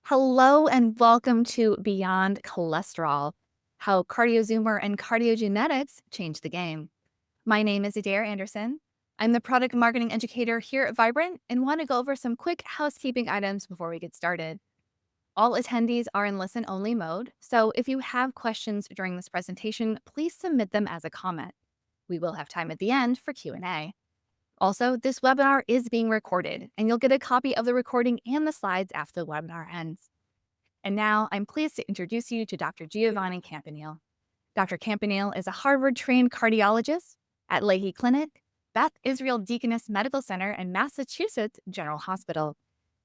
Hello and welcome to Beyond Cholesterol, how CardioZoomer and CardioGenetics change the game. My name is Adair Anderson. I'm the Product Marketing Educator here at Vibrant and want to go over some quick housekeeping items before we get started. All attendees are in listen-only mode, so if you have questions during this presentation, please submit them as a comment. We will have time at the end for Q&A. Also, this webinar is being recorded, and you'll get a copy of the recording and the slides after the webinar ends. And now I'm pleased to introduce you to Dr. Giovanni Campanile. Dr. Campanile is a Harvard-trained cardiologist at Lahey Clinic, Beth Israel Deaconess Medical Center, and Massachusetts General Hospital.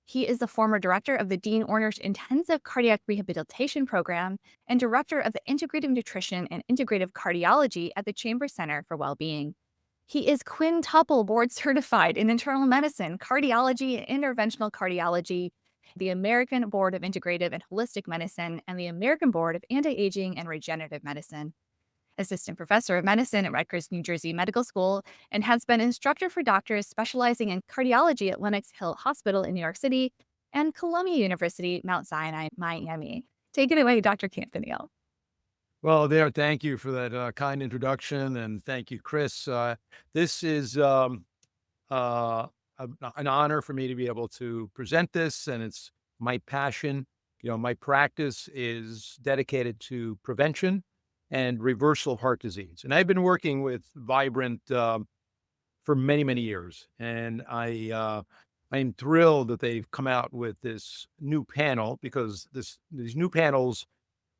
He is the former director of the Dean Ornish Intensive Cardiac Rehabilitation Program and director of the Integrative Nutrition and Integrative Cardiology at the Chambers Center for Wellbeing. He is quintuple board certified in internal medicine, cardiology, and interventional cardiology, the American Board of Integrative and Holistic Medicine, and the American Board of Anti-Aging and Regenerative Medicine. Assistant Professor of Medicine at Rutgers, New Jersey Medical School, and has been instructor for doctors specializing in cardiology at Lenox Hill Hospital in New York City and Columbia University, Mount Sinai, Miami. Take it away, Dr. Campanile. Well, Adair, thank you for that kind introduction, and thank you, Chris. This is an honor for me to be able to present this, and it's my passion. My practice is dedicated to prevention and reversal of heart disease, and I've been working with Vibrant for many, many years, and I'm thrilled that they've come out with this new panel because these new panels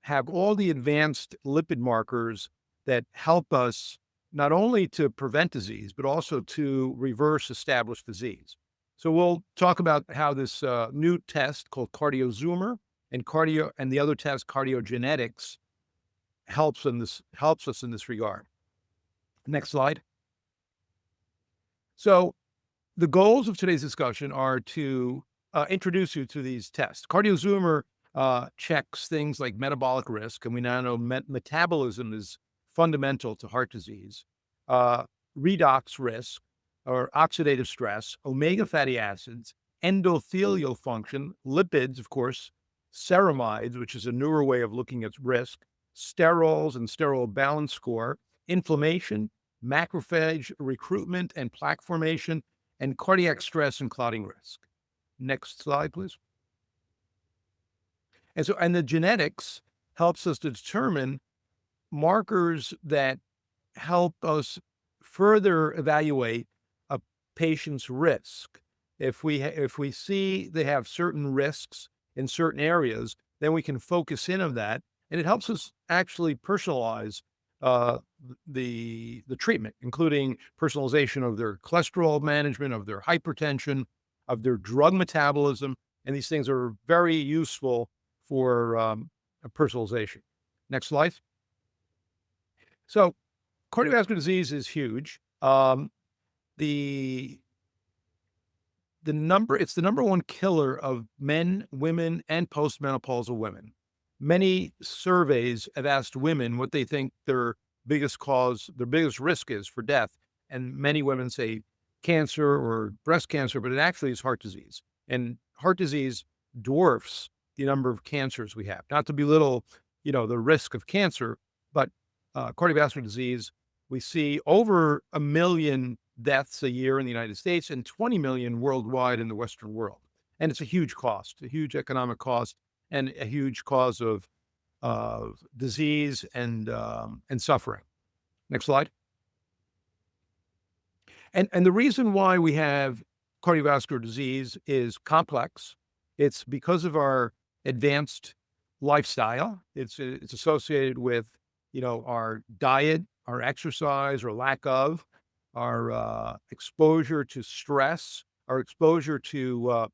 have all the advanced lipid markers that help us not only to prevent disease, but also to reverse established disease. So we'll talk about how this new test called CardioZoomer and the other test, CardioGenetics, helps us in this regard. Next slide. So the goals of today's discussion are to introduce you to these tests. CardioZoomer checks things like metabolic risk, and we now know metabolism is fundamental to heart disease, redox risk or oxidative stress, omega fatty acids, endothelial function, lipids, of course, ceramides, which is a newer way of looking at risk, sterols and sterol balance score, inflammation, macrophage recruitment and plaque formation, and cardiac stress and clotting risk. Next slide, please. And the genetics helps us to determine markers that help us further evaluate a patient's risk. If we see they have certain risks in certain areas, then we can focus in on that, and it helps us actually personalize the treatment, including personalization of their cholesterol management, of their hypertension, of their drug metabolism, and these things are very useful for personalization. Next slide. So cardiovascular disease is huge. It's the number one killer of men, women, and postmenopausal women. Many surveys have asked women what they think their biggest risk is for death. And many women say cancer or breast cancer, but it actually is heart disease. And heart disease dwarfs the number of cancers we have. Not to belittle, the risk of cancer, but cardiovascular disease, we see over 1 million deaths a year in the United States and 20 million worldwide in the Western world. And it's a huge cost, a huge economic cost, and a huge cause of disease and suffering. Next slide. And the reason why we have cardiovascular disease is complex. It's because of our advanced lifestyle. It's associated with, our diet, our exercise, or lack of, our exposure to stress, our exposure to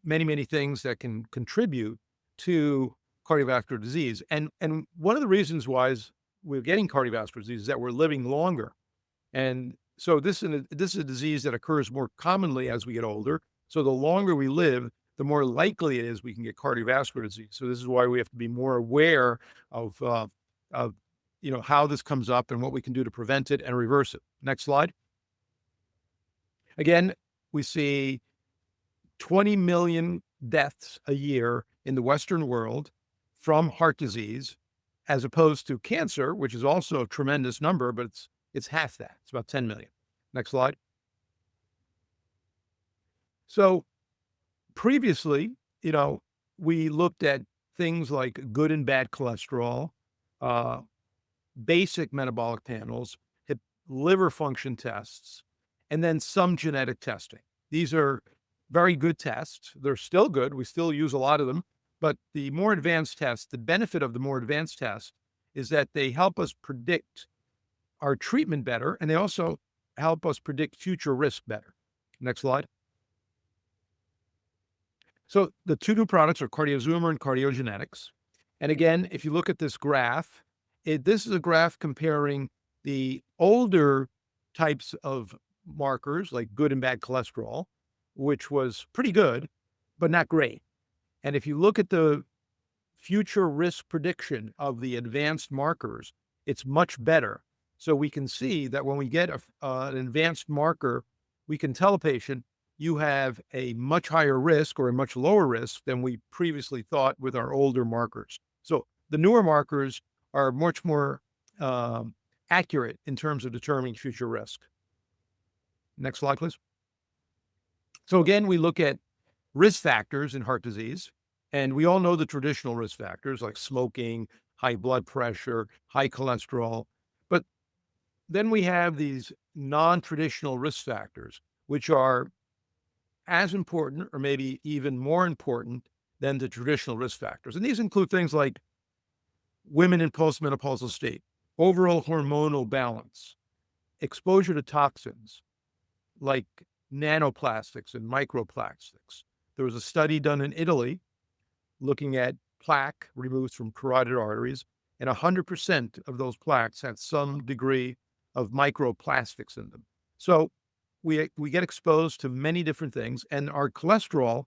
many, many things that can contribute to cardiovascular disease. And one of the reasons why we're getting cardiovascular disease is that we're living longer. And so this is a disease that occurs more commonly as we get older. So the longer we live, the more likely it is we can get cardiovascular disease. So this is why we have to be more aware of how this comes up and what we can do to prevent it and reverse it. Next slide. Again, we see 20 million deaths a year in the Western world from heart disease, as opposed to cancer, which is also a tremendous number, but it's half that. It's about 10 million. Next slide. So previously, we looked at things like good and bad cholesterol, uh, basic metabolic panels, liver function tests, and then some genetic testing. These are very good tests. They're still good. We still use a lot of them. But the more advanced tests, the benefit of the more advanced tests is that they help us predict our treatment better, and they also help us predict future risk better. Next slide. So the two new products are CardioZoomer and CardioGenetics. And again, if you look at this graph, this is a graph comparing the older types of markers like good and bad cholesterol, which was pretty good, but not great. And if you look at the future risk prediction of the advanced markers, it's much better. So we can see that when we get an advanced marker, we can tell a patient, you have a much higher risk or a much lower risk than we previously thought with our older markers. So the newer markers are much more accurate in terms of determining future risk. Next slide, please. So again, we look at risk factors in heart disease, and we all know the traditional risk factors like smoking, high blood pressure, high cholesterol. But then we have these non-traditional risk factors, which are as important or maybe even more important than the traditional risk factors. And these include things like women in postmenopausal state, overall hormonal balance, exposure to toxins like nanoplastics and microplastics. There was a study done in Italy looking at plaque removed from carotid arteries, and 100% of those plaques had some degree of microplastics in them. So we get exposed to many different things, and our cholesterol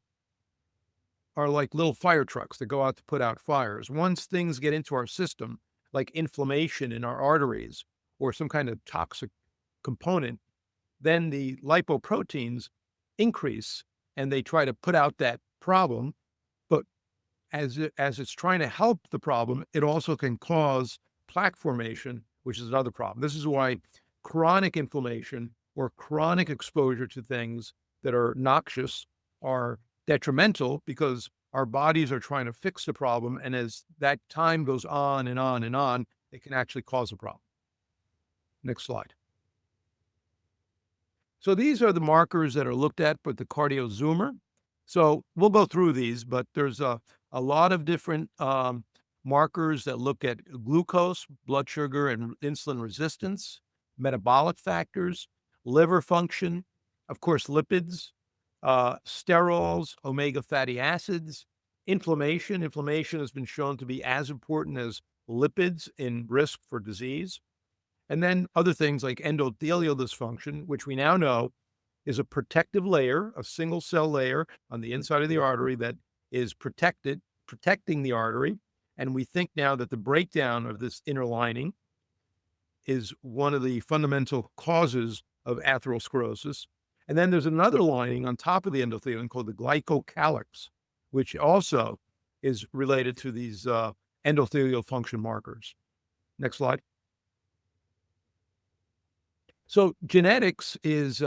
are like little fire trucks that go out to put out fires. Once things get into our system, like inflammation in our arteries or some kind of toxic component, then the lipoproteins increase and they try to put out that problem. But as it's trying to help the problem, it also can cause plaque formation, which is another problem. This is why chronic inflammation or chronic exposure to things that are noxious are detrimental, because our bodies are trying to fix the problem. And as that time goes on and on and on, it can actually cause a problem. Next slide. So these are the markers that are looked at with the CardioZoomer. So we'll go through these, but there's a lot of different markers that look at glucose, blood sugar, and insulin resistance, metabolic factors, liver function, of course, lipids, sterols, omega fatty acids, inflammation. Inflammation has been shown to be as important as lipids in risk for disease. And then other things like endothelial dysfunction, which we now know is a protective layer, a single cell layer on the inside of the artery that is protecting the artery. And we think now that the breakdown of this inner lining is one of the fundamental causes of atherosclerosis. And then there's another lining on top of the endothelium called the glycocalyx, which also is related to these endothelial function markers. Next slide. So genetics is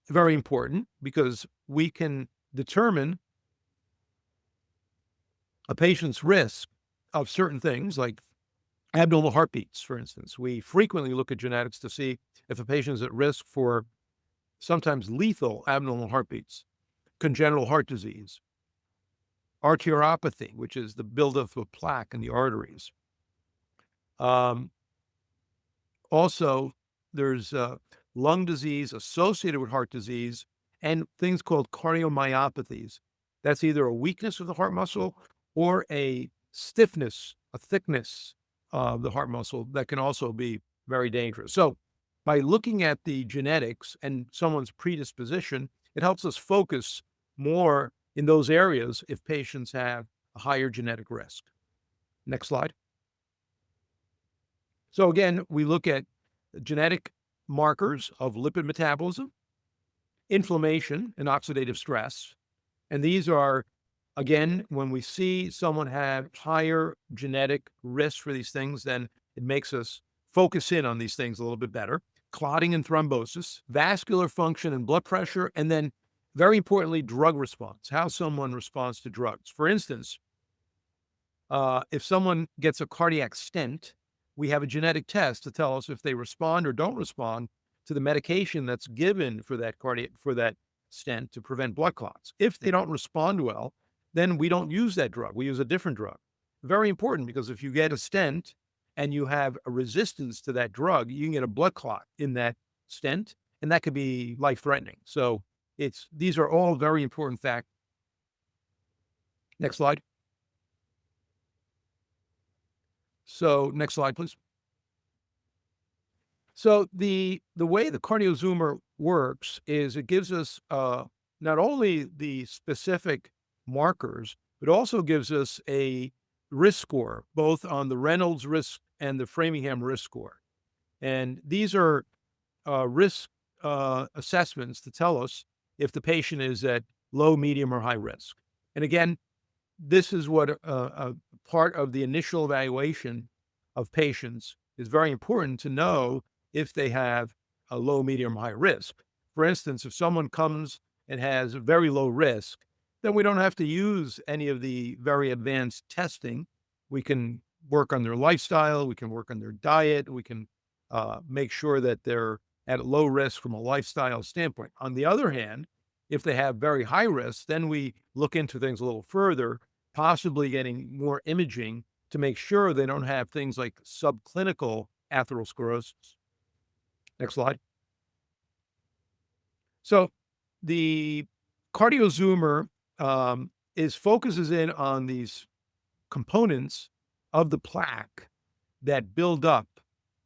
very important because we can determine a patient's risk of certain things like abnormal heartbeats, for instance. We frequently look at genetics to see if a patient is at risk for sometimes lethal abnormal heartbeats, congenital heart disease, arteriopathy, which is the buildup of plaque in the arteries. Also, there's lung disease associated with heart disease and things called cardiomyopathies. That's either a weakness of the heart muscle or a stiffness, a thickness of the heart muscle that can also be very dangerous. So by looking at the genetics and someone's predisposition, it helps us focus more in those areas if patients have a higher genetic risk. Next slide. So again, we look at genetic markers of lipid metabolism, inflammation, and oxidative stress. And these are Again, when we see someone have higher genetic risk for these things, then it makes us focus in on these things a little bit better. Clotting and thrombosis, vascular function and blood pressure, and then very importantly, drug response, how someone responds to drugs. For instance, if someone gets a cardiac stent, we have a genetic test to tell us if they respond or don't respond to the medication that's given for that stent to prevent blood clots. If they don't respond well, then we don't use that drug. We use a different drug. Very important, because if you get a stent and you have a resistance to that drug, you can get a blood clot in that stent, and that could be life-threatening. So these are all very important facts. Next slide. So next slide, please. So the way the CardioZoomer works is it gives us not only the specific markers, but also gives us a risk score, both on the Reynolds risk and the Framingham risk score. And these are risk assessments to tell us if the patient is at low, medium, or high risk. And again, this is what a part of the initial evaluation of patients is very important to know if they have a low, medium, high risk. For instance, if someone comes and has a very low risk, then we don't have to use any of the very advanced testing. We can work on their lifestyle. We can work on their diet. We can make sure that they're at low risk from a lifestyle standpoint. On the other hand, if they have very high risk, then we look into things a little further, possibly getting more imaging to make sure they don't have things like subclinical atherosclerosis. Next slide. So the CardioZoomer focuses in on these components of the plaque that build up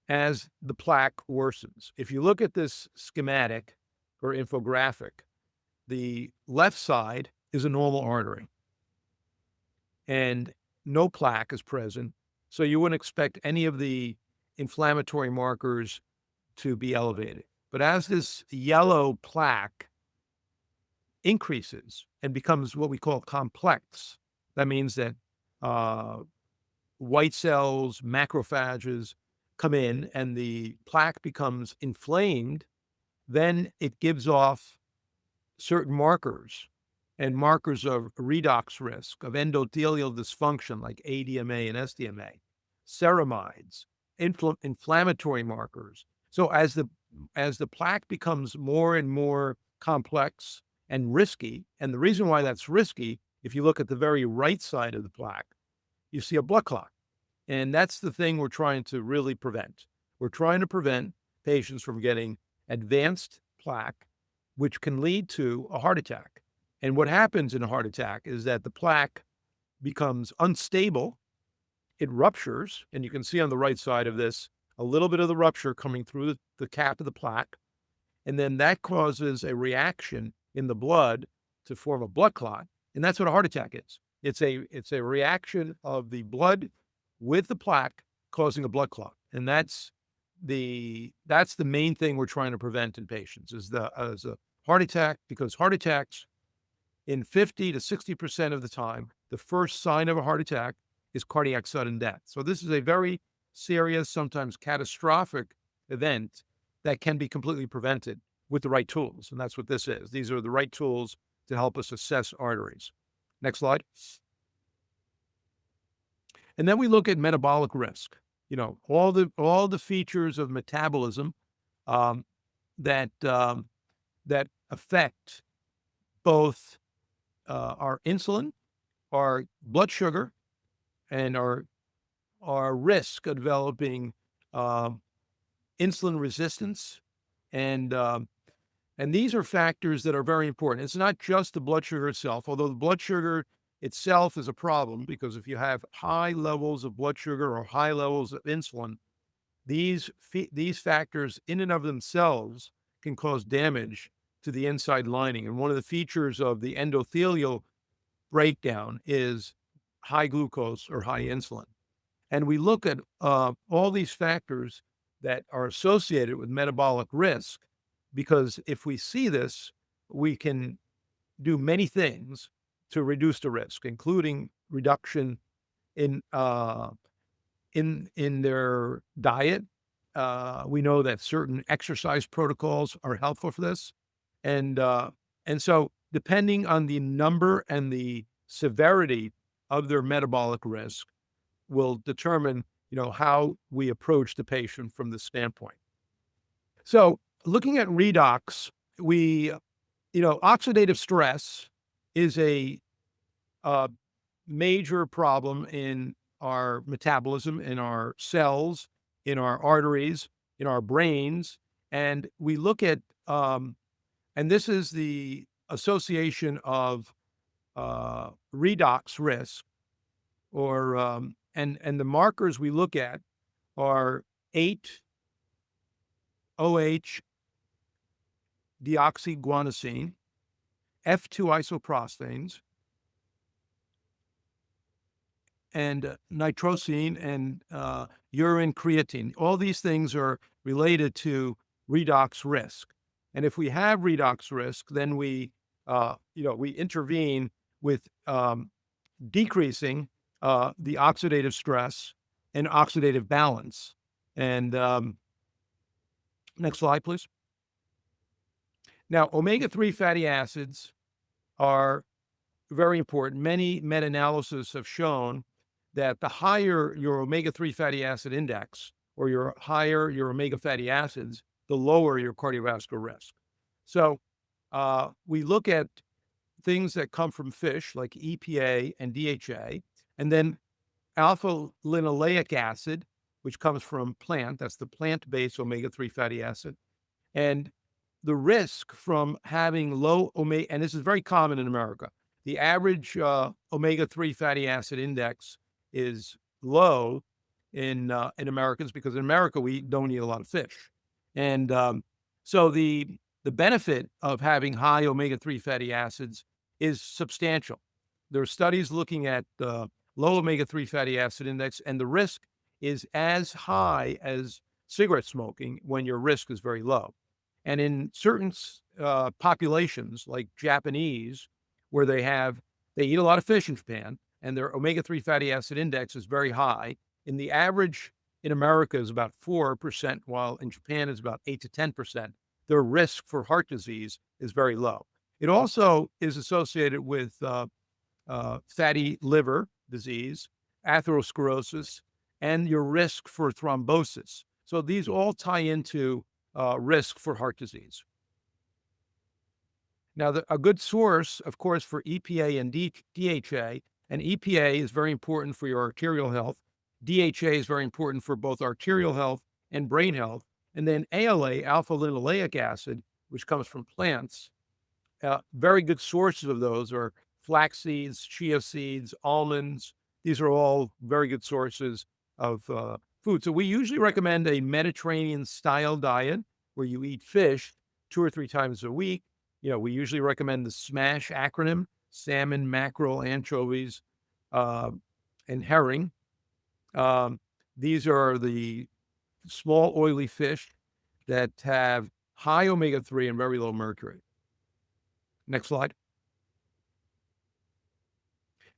as the plaque worsens. If you look at this schematic or infographic, the left side is a normal artery and no plaque is present. So you wouldn't expect any of the inflammatory markers to be elevated. But as this yellow plaque increases and becomes what we call complex, that means that white cells, macrophages come in and the plaque becomes inflamed, then it gives off certain markers and markers of redox risk, of endothelial dysfunction like ADMA and SDMA, ceramides, inflammatory markers. So as the plaque becomes more and more complex and risky, and the reason why that's risky, if you look at the very right side of the plaque, you see a blood clot. And that's the thing we're trying to really prevent. We're trying to prevent patients from getting advanced plaque, which can lead to a heart attack. And what happens in a heart attack is that the plaque becomes unstable, it ruptures, and you can see on the right side of this a little bit of the rupture coming through the cap of the plaque, and then that causes a reaction in the blood to form a blood clot, and that's what a heart attack is. It's a reaction of the blood with the plaque causing a blood clot, and that's the main thing we're trying to prevent in patients is a heart attack, because heart attacks, in 50 to 60% of the time, the first sign of a heart attack is cardiac sudden death. So this is a very serious, sometimes catastrophic event that can be completely prevented with the right tools. And that's what this is. These are the right tools to help us assess arteries. Next slide. And then we look at metabolic risk. You know, all the features of metabolism that affect both our insulin, our blood sugar, and our risk of developing insulin resistance, and these are factors that are very important. It's not just the blood sugar itself, although the blood sugar itself is a problem, because if you have high levels of blood sugar or high levels of insulin, these factors in and of themselves can cause damage to the inside lining. And one of the features of the endothelial breakdown is high glucose or high insulin. And we look at all these factors that are associated with metabolic risk, because if we see this, we can do many things to reduce the risk, including reduction in their diet. We know that certain exercise protocols are helpful for this, and so depending on the number and the severity of their metabolic risk, will determine how we approach the patient from this standpoint. So, looking at redox, we oxidative stress is a major problem in our metabolism, in our cells, in our arteries, in our brains. And we look at, and this is the association of redox risk, or, and the markers we look at are 8-OH deoxyguanosine, F2 isoprostanes, and nitrosine and urine creatine. All these things are related to redox risk. And if we have redox risk, then we intervene with decreasing the oxidative stress and oxidative balance. And next slide, please. Now, omega-3 fatty acids are very important. Many meta-analyses have shown that the higher your omega-3 fatty acid index, or your higher your omega fatty acids, the lower your cardiovascular risk. So we look at things that come from fish like EPA and DHA, and then alpha linoleic acid, which comes from plant. That's the plant-based omega-3 fatty acid. And the risk from having low omega, and this is very common in America, the average omega-3 fatty acid index is low in Americans, because in America we don't eat a lot of fish. And so the benefit of having high omega-3 fatty acids is substantial. There are studies looking at low omega-3 fatty acid index, and the risk is as high as cigarette smoking when your risk is very low. And in certain populations, like Japanese, where they eat a lot of fish in Japan, and their omega-3 fatty acid index is very high. And the average in America is about 4%, while in Japan is about 8 to 10%. Their risk for heart disease is very low. It also is associated with fatty liver disease, atherosclerosis, and your risk for thrombosis. So these all tie into risk for heart disease. Now, a good source, of course, for EPA and DHA, and EPA is very important for your arterial health. DHA is very important for both arterial health and brain health. And then ALA, alpha linoleic acid, which comes from plants. Very good sources of those are flax seeds, chia seeds, almonds. These are all very good sources of food. So we usually recommend a Mediterranean-style diet where you eat fish 2 or 3 times a week. We usually recommend the SMASH acronym: salmon, mackerel, anchovies, and herring. These are the small oily fish that have high omega-3 and very low mercury. Next slide.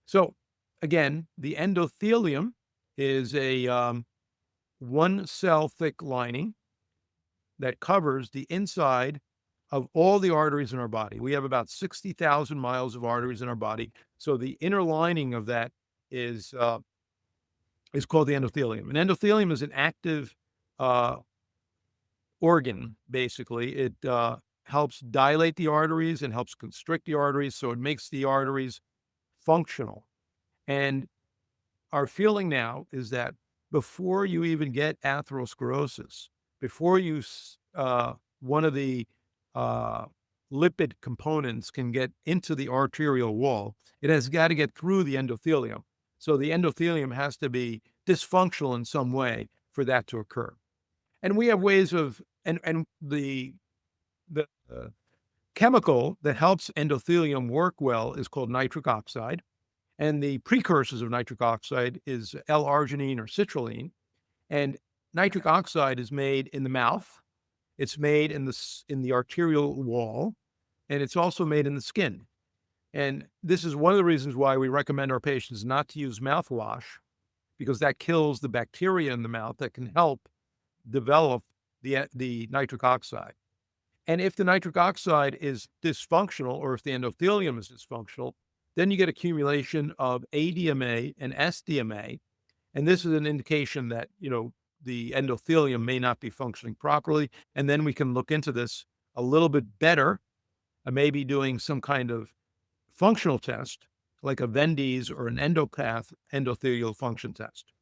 So again, the endothelium is a 1 cell thick lining that covers the inside of all the arteries in our body. We have about 60,000 miles of arteries in our body. So the inner lining of that is called the endothelium. And endothelium is an active organ, basically. It helps dilate the arteries and helps constrict the arteries, so it makes the arteries functional. And our feeling now is that before you even get atherosclerosis, before you one of the lipid components can get into the arterial wall, it has got to get through the endothelium. So the endothelium has to be dysfunctional in some way for that to occur. And we have ways of, and the chemical that helps endothelium work well is called nitric oxide. And the precursors of nitric oxide is L-arginine or citrulline. And nitric oxide is made in the mouth. It's made in the arterial wall, and it's also made in the skin. And this is one of the reasons why we recommend our patients not to use mouthwash, because that kills the bacteria in the mouth that can help develop the nitric oxide. And if the nitric oxide is dysfunctional, or if the endothelium is dysfunctional, then you get accumulation of ADMA and SDMA. And this is an indication that, the endothelium may not be functioning properly. And then we can look into this a little bit better, maybe doing some kind of functional test, like a Vende's or an endopath endothelial function test.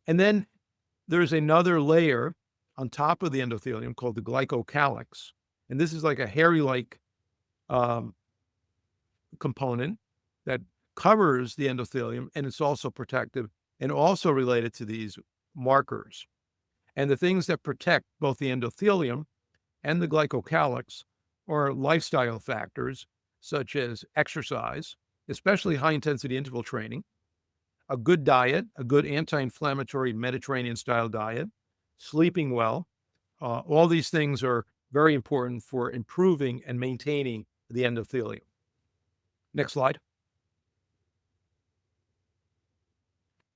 And then there's another layer on top of the endothelium called the glycocalyx. And this is like a hairy-like um, component that covers the endothelium, and it's also protective and also related to these markers. And the things that protect both the endothelium and the glycocalyx are lifestyle factors such as exercise, especially high-intensity interval training, a good diet, a good anti-inflammatory Mediterranean-style diet, sleeping well. All these things are very important for improving and maintaining the endothelium. Next slide.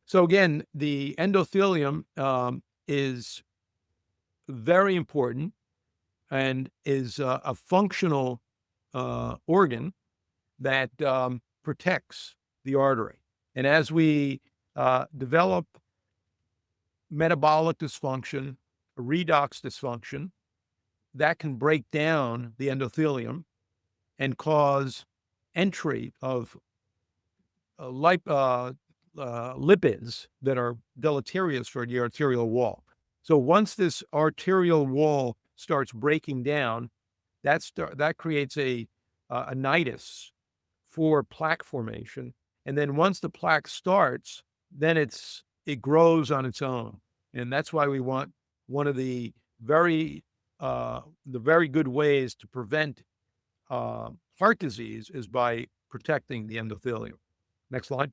So again, the endothelium is very important and is a functional organ that protects the artery. And as we develop metabolic dysfunction, redox dysfunction, that can break down the endothelium and cause entry of lipids that are deleterious for the arterial wall. So once this arterial wall starts breaking down, that creates a nidus for plaque formation. And then once the plaque starts, then it grows on its own. And that's why we want one of the very good ways to prevent heart disease is by protecting the endothelium. Next slide.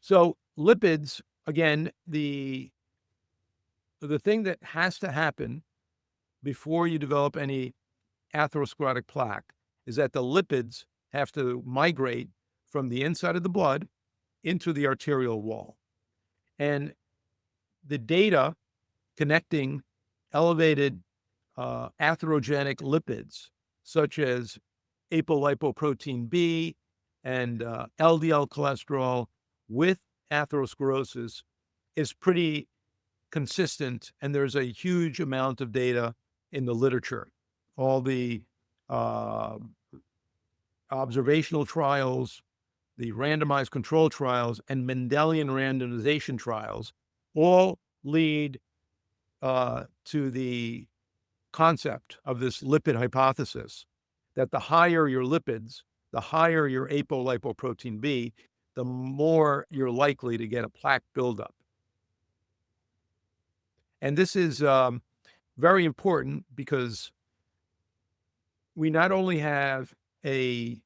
So lipids, again, the thing that has to happen before you develop any atherosclerotic plaque is that the lipids have to migrate from the inside of the blood into the arterial wall. And the data connecting elevated atherogenic lipids, such as apolipoprotein B and LDL cholesterol with atherosclerosis, is pretty consistent. And there's a huge amount of data in the literature. All the observational trials, the randomized control trials, and Mendelian randomization trials all lead to the concept of this lipid hypothesis, that the higher your lipids, the higher your apolipoprotein B, the more you're likely to get a plaque buildup. And this is very important because we not only have the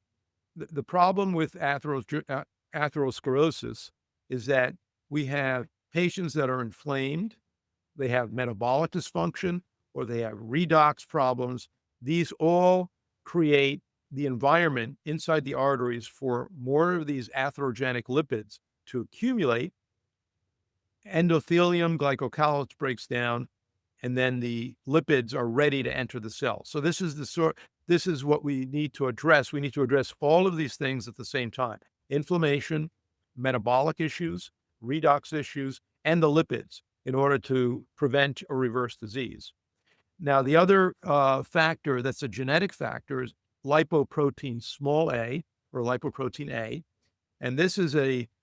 problem with atherosclerosis is that we have patients that are inflamed, they have metabolic dysfunction, or they have redox problems. These all create the environment inside the arteries for more of these atherogenic lipids to accumulate. Endothelium glycocalyx breaks down, and then the lipids are ready to enter the cell. So this is what we need to address. We need to address all of these things at the same time: inflammation, metabolic issues, redox issues, and the lipids, in order to prevent or reverse disease. Now, the other factor that's a genetic factor is lipoprotein small a, or lipoprotein A. And this is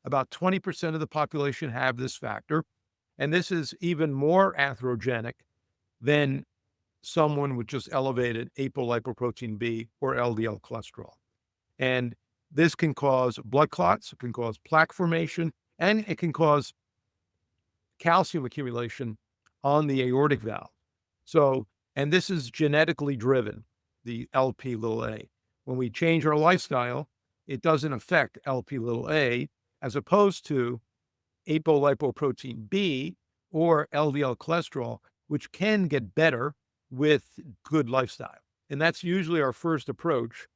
about 20% of the population have this factor. And this is even more atherogenic than someone with just elevated apolipoprotein B or LDL cholesterol. And this can cause blood clots, it can cause plaque formation, and it can cause calcium accumulation on the aortic valve. So, and this is genetically driven, the LP little a. When we change our lifestyle, it doesn't affect LP little a, as opposed to apolipoprotein B or LDL cholesterol, which can get better with good lifestyle. And that's usually our first approach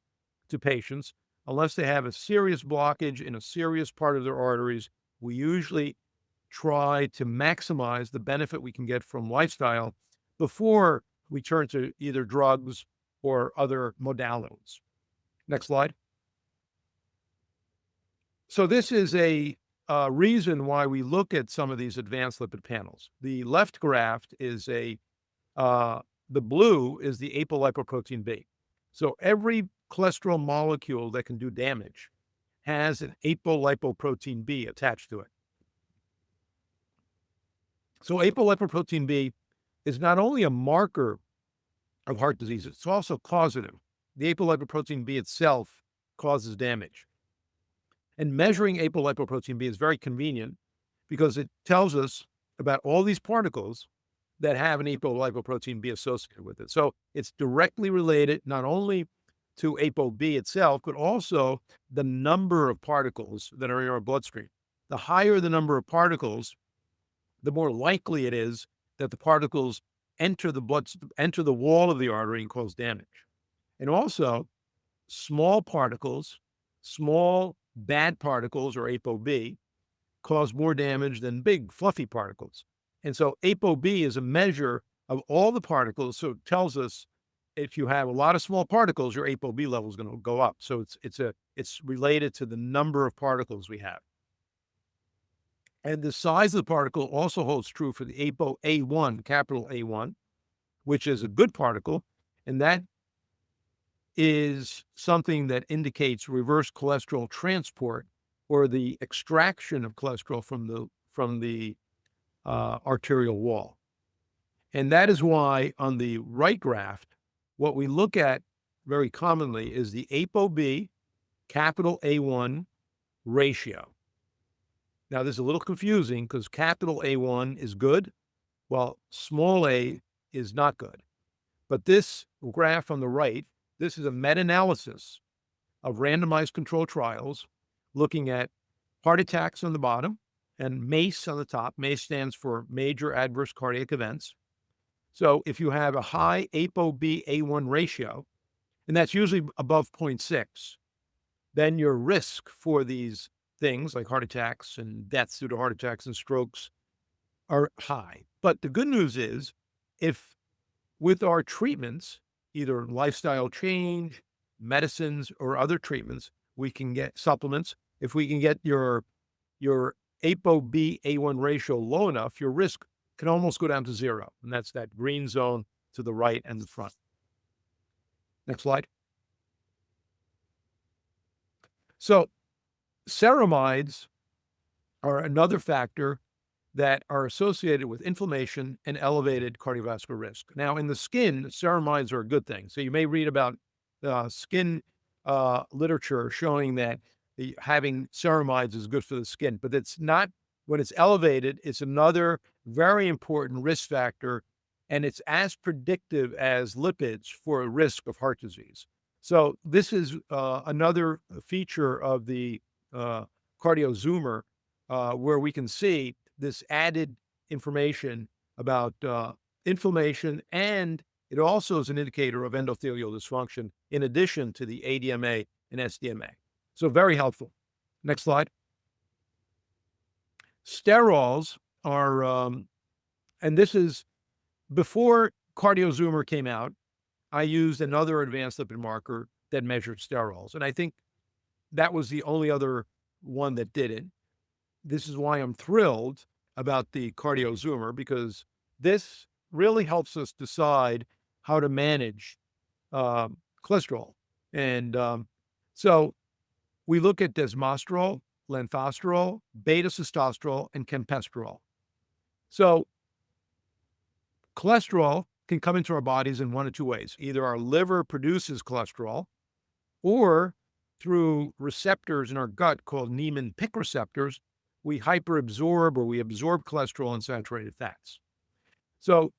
to patients. Unless they have a serious blockage in a serious part of their arteries, we usually try to maximize the benefit we can get from lifestyle before we turn to either drugs or other modalities. Next slide. So this is a reason why we look at some of these advanced lipid panels. The left graph is the blue is the apolipoprotein B. So every cholesterol molecule that can do damage has an apolipoprotein B attached to it. So apolipoprotein B is not only a marker of heart disease, it's also causative. The apolipoprotein B itself causes damage. And measuring apolipoprotein B is very convenient because it tells us about all these particles that have an apolipoprotein B associated with it. So it's directly related not only to ApoB itself, but also the number of particles that are in our bloodstream. The higher the number of particles, the more likely it is that the particles enter the wall of the artery and cause damage. And also, small particles, small bad particles, or ApoB, cause more damage than big fluffy particles. And so ApoB is a measure of all the particles. So it tells us if you have a lot of small particles, your ApoB level is going to go up. So it's related to the number of particles we have. And the size of the particle also holds true for the ApoA1, capital A1, which is a good particle. And that is something that indicates reverse cholesterol transport, or the extraction of cholesterol from the arterial wall. And that is why on the right graph, what we look at very commonly is the ApoB, capital A1 ratio. Now, this is a little confusing because capital A1 is good, while small a is not good. But this graph on the right, this is a meta-analysis of randomized controlled trials looking at heart attacks on the bottom and MACE on the top. MACE stands for major adverse cardiac events. So if you have a high ApoB A1 ratio, and that's usually above 0.6, then your risk for these things like heart attacks and deaths due to heart attacks and strokes are high. But the good news is, if with our treatments, either lifestyle change, medicines, or other treatments, we can get supplements. If we can get your ApoB A1 ratio low enough, your risk can almost go down to zero. And that's that green zone to the right and the front. Next slide. So ceramides are another factor that are associated with inflammation and elevated cardiovascular risk. Now, in the skin, ceramides are a good thing. So you may read about skin literature showing that having ceramides is good for the skin, but it's not. When it's elevated, it's another very important risk factor, and it's as predictive as lipids for a risk of heart disease. So this is another feature of the CardioZoomer, where we can see this added information about inflammation, and it also is an indicator of endothelial dysfunction in addition to the ADMA and SDMA. So very helpful. Next slide. Sterols are, and this is before CardioZoomer came out, I used another advanced lipid marker that measured sterols. And I think that was the only other one that did it. This is why I'm thrilled about the CardioZoomer, because this really helps us decide how to manage cholesterol. And so we look at desmosterol, lanfesterol, beta-sitosterol, and campesterol. So cholesterol can come into our bodies in one of two ways. Either our liver produces cholesterol, or through receptors in our gut called Niemann-Pick receptors, we hyperabsorb, or we absorb cholesterol and saturated fats. So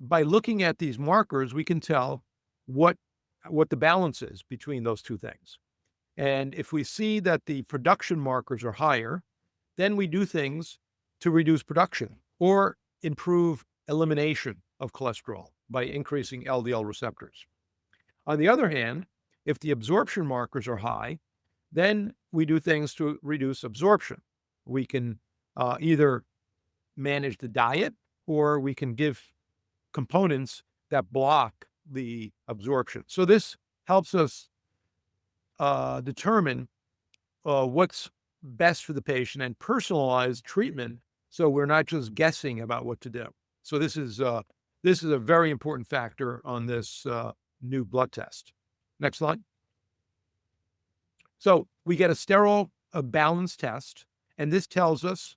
by looking at these markers, we can tell what the balance is between those two things. And if we see that the production markers are higher, then we do things to reduce production or improve elimination of cholesterol by increasing LDL receptors. On the other hand, if the absorption markers are high, then we do things to reduce absorption. We can either manage the diet or we can give components that block the absorption. So this helps us determine what's best for the patient and personalize treatment, so we're not just guessing about what to do. So this is a very important factor on this new blood test. Next slide. So we get a Sterol, a balance test, and this tells us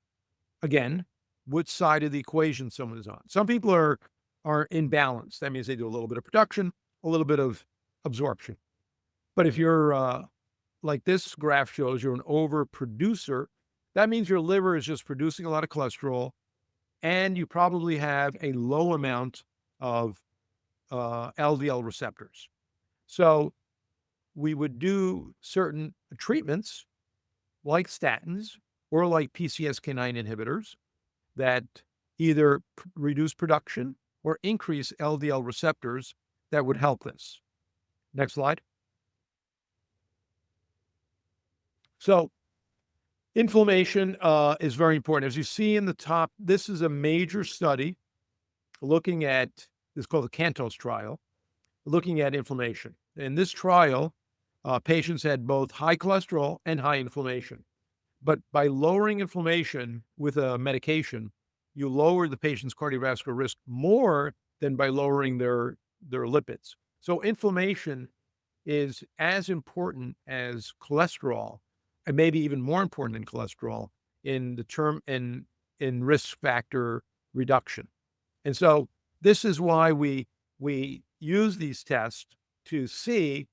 again which side of the equation someone is on. Some people are in balance. That means they do a little bit of production, a little bit of absorption. But if you're like this graph shows, you're an overproducer, that means your liver is just producing a lot of cholesterol, and you probably have a low amount of LDL receptors. So we would do certain treatments like statins or like PCSK9 inhibitors that either reduce production or increase LDL receptors that would help this. Next slide. So inflammation is very important. As you see in the top, this is a major study looking at, this is called the KANTOS trial, looking at inflammation. In this trial, patients had both high cholesterol and high inflammation. But by lowering inflammation with a medication, you lower the patient's cardiovascular risk more than by lowering their lipids. So inflammation is as important as cholesterol, and maybe even more important than cholesterol in the term in risk factor reduction. And so this is why we use these tests to see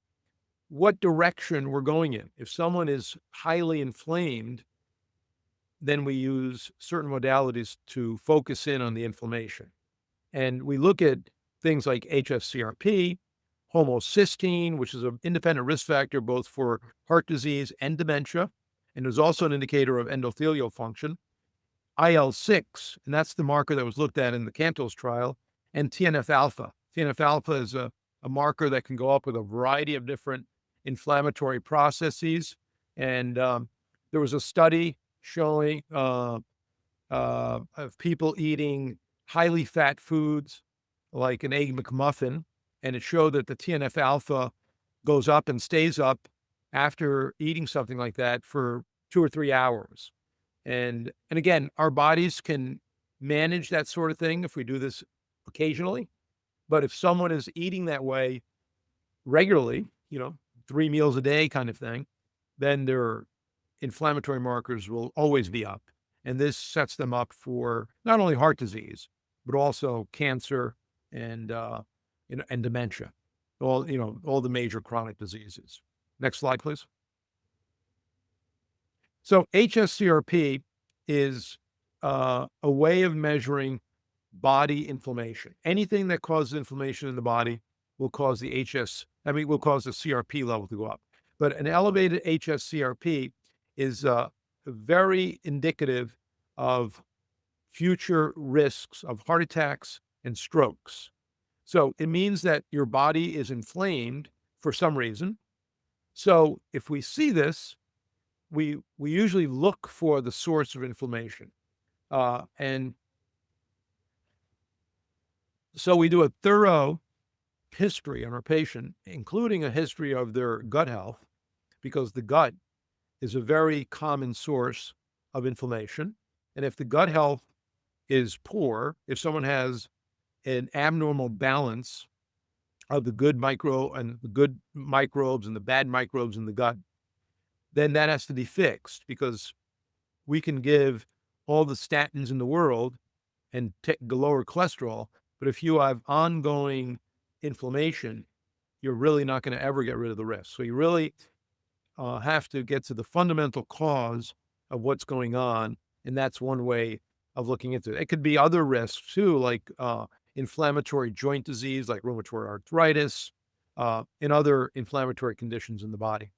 what direction we're going in. If someone is highly inflamed, then we use certain modalities to focus in on the inflammation. And we look at things like hsCRP, homocysteine, which is an independent risk factor both for heart disease and dementia, and is also an indicator of endothelial function, IL-6, and that's the marker that was looked at in the CANTOS trial, and TNF-alpha. TNF-alpha is a marker that can go up with a variety of different inflammatory processes. And there was a study showing of people eating highly fat foods like an Egg McMuffin, and it showed that the TNF-alpha goes up and stays up after eating something like that for 2 or 3 hours. And again, our bodies can manage that sort of thing if we do this occasionally. But if someone is eating that way regularly, 3 meals a day kind of thing, then their inflammatory markers will always be up. And this sets them up for not only heart disease, but also cancer and dementia, all the major chronic diseases. Next slide, please. So hsCRP is a way of measuring body inflammation. Anything that causes inflammation in the body will cause the CRP level to go up. But an elevated hsCRP is very indicative of future risks of heart attacks and strokes. So it means that your body is inflamed for some reason. So if we see this, we usually look for the source of inflammation. And so we do a thorough history on our patient, including a history of their gut health, because the gut is a very common source of inflammation. And if the gut health is poor, if someone has an abnormal balance of the good microbes and the bad microbes in the gut, then that has to be fixed, because we can give all the statins in the world and lower cholesterol, but if you have ongoing inflammation, you're really not going to ever get rid of the risk. So you really have to get to the fundamental cause of what's going on, and that's one way of looking into it. It could be other risks too, like inflammatory joint disease, like rheumatoid arthritis, and other inflammatory conditions in the body.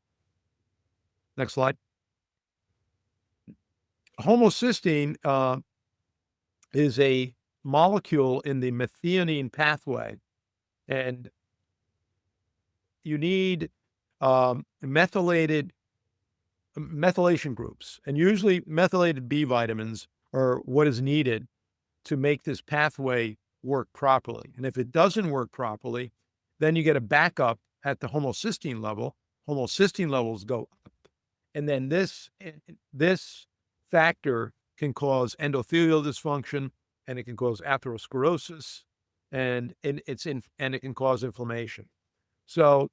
Next slide. Homocysteine is a molecule in the methionine pathway, and you need methylation groups, and usually methylated B vitamins are what is needed to make this pathway work properly. And if it doesn't work properly, then you get a backup at the homocysteine level. Homocysteine levels go up, and then this factor can cause endothelial dysfunction, and it can cause atherosclerosis, and it can cause inflammation. So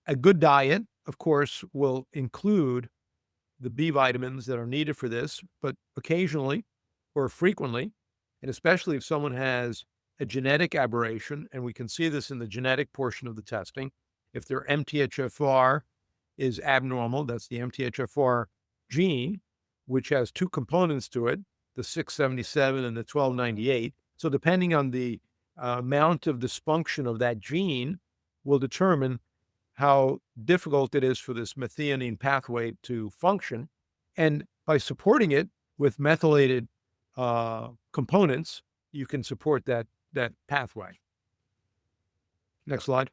a good diet, of course, will include the B vitamins that are needed for this, but occasionally or frequently, and especially if someone has a genetic aberration, and we can see this in the genetic portion of the testing, if their MTHFR is abnormal, that's the MTHFR gene, which has two components to it, the 677 and the 1298. So depending on the amount of dysfunction of that gene will determine how difficult it is for this methionine pathway to function. And by supporting it with methylated components, you can support that pathway. Next slide.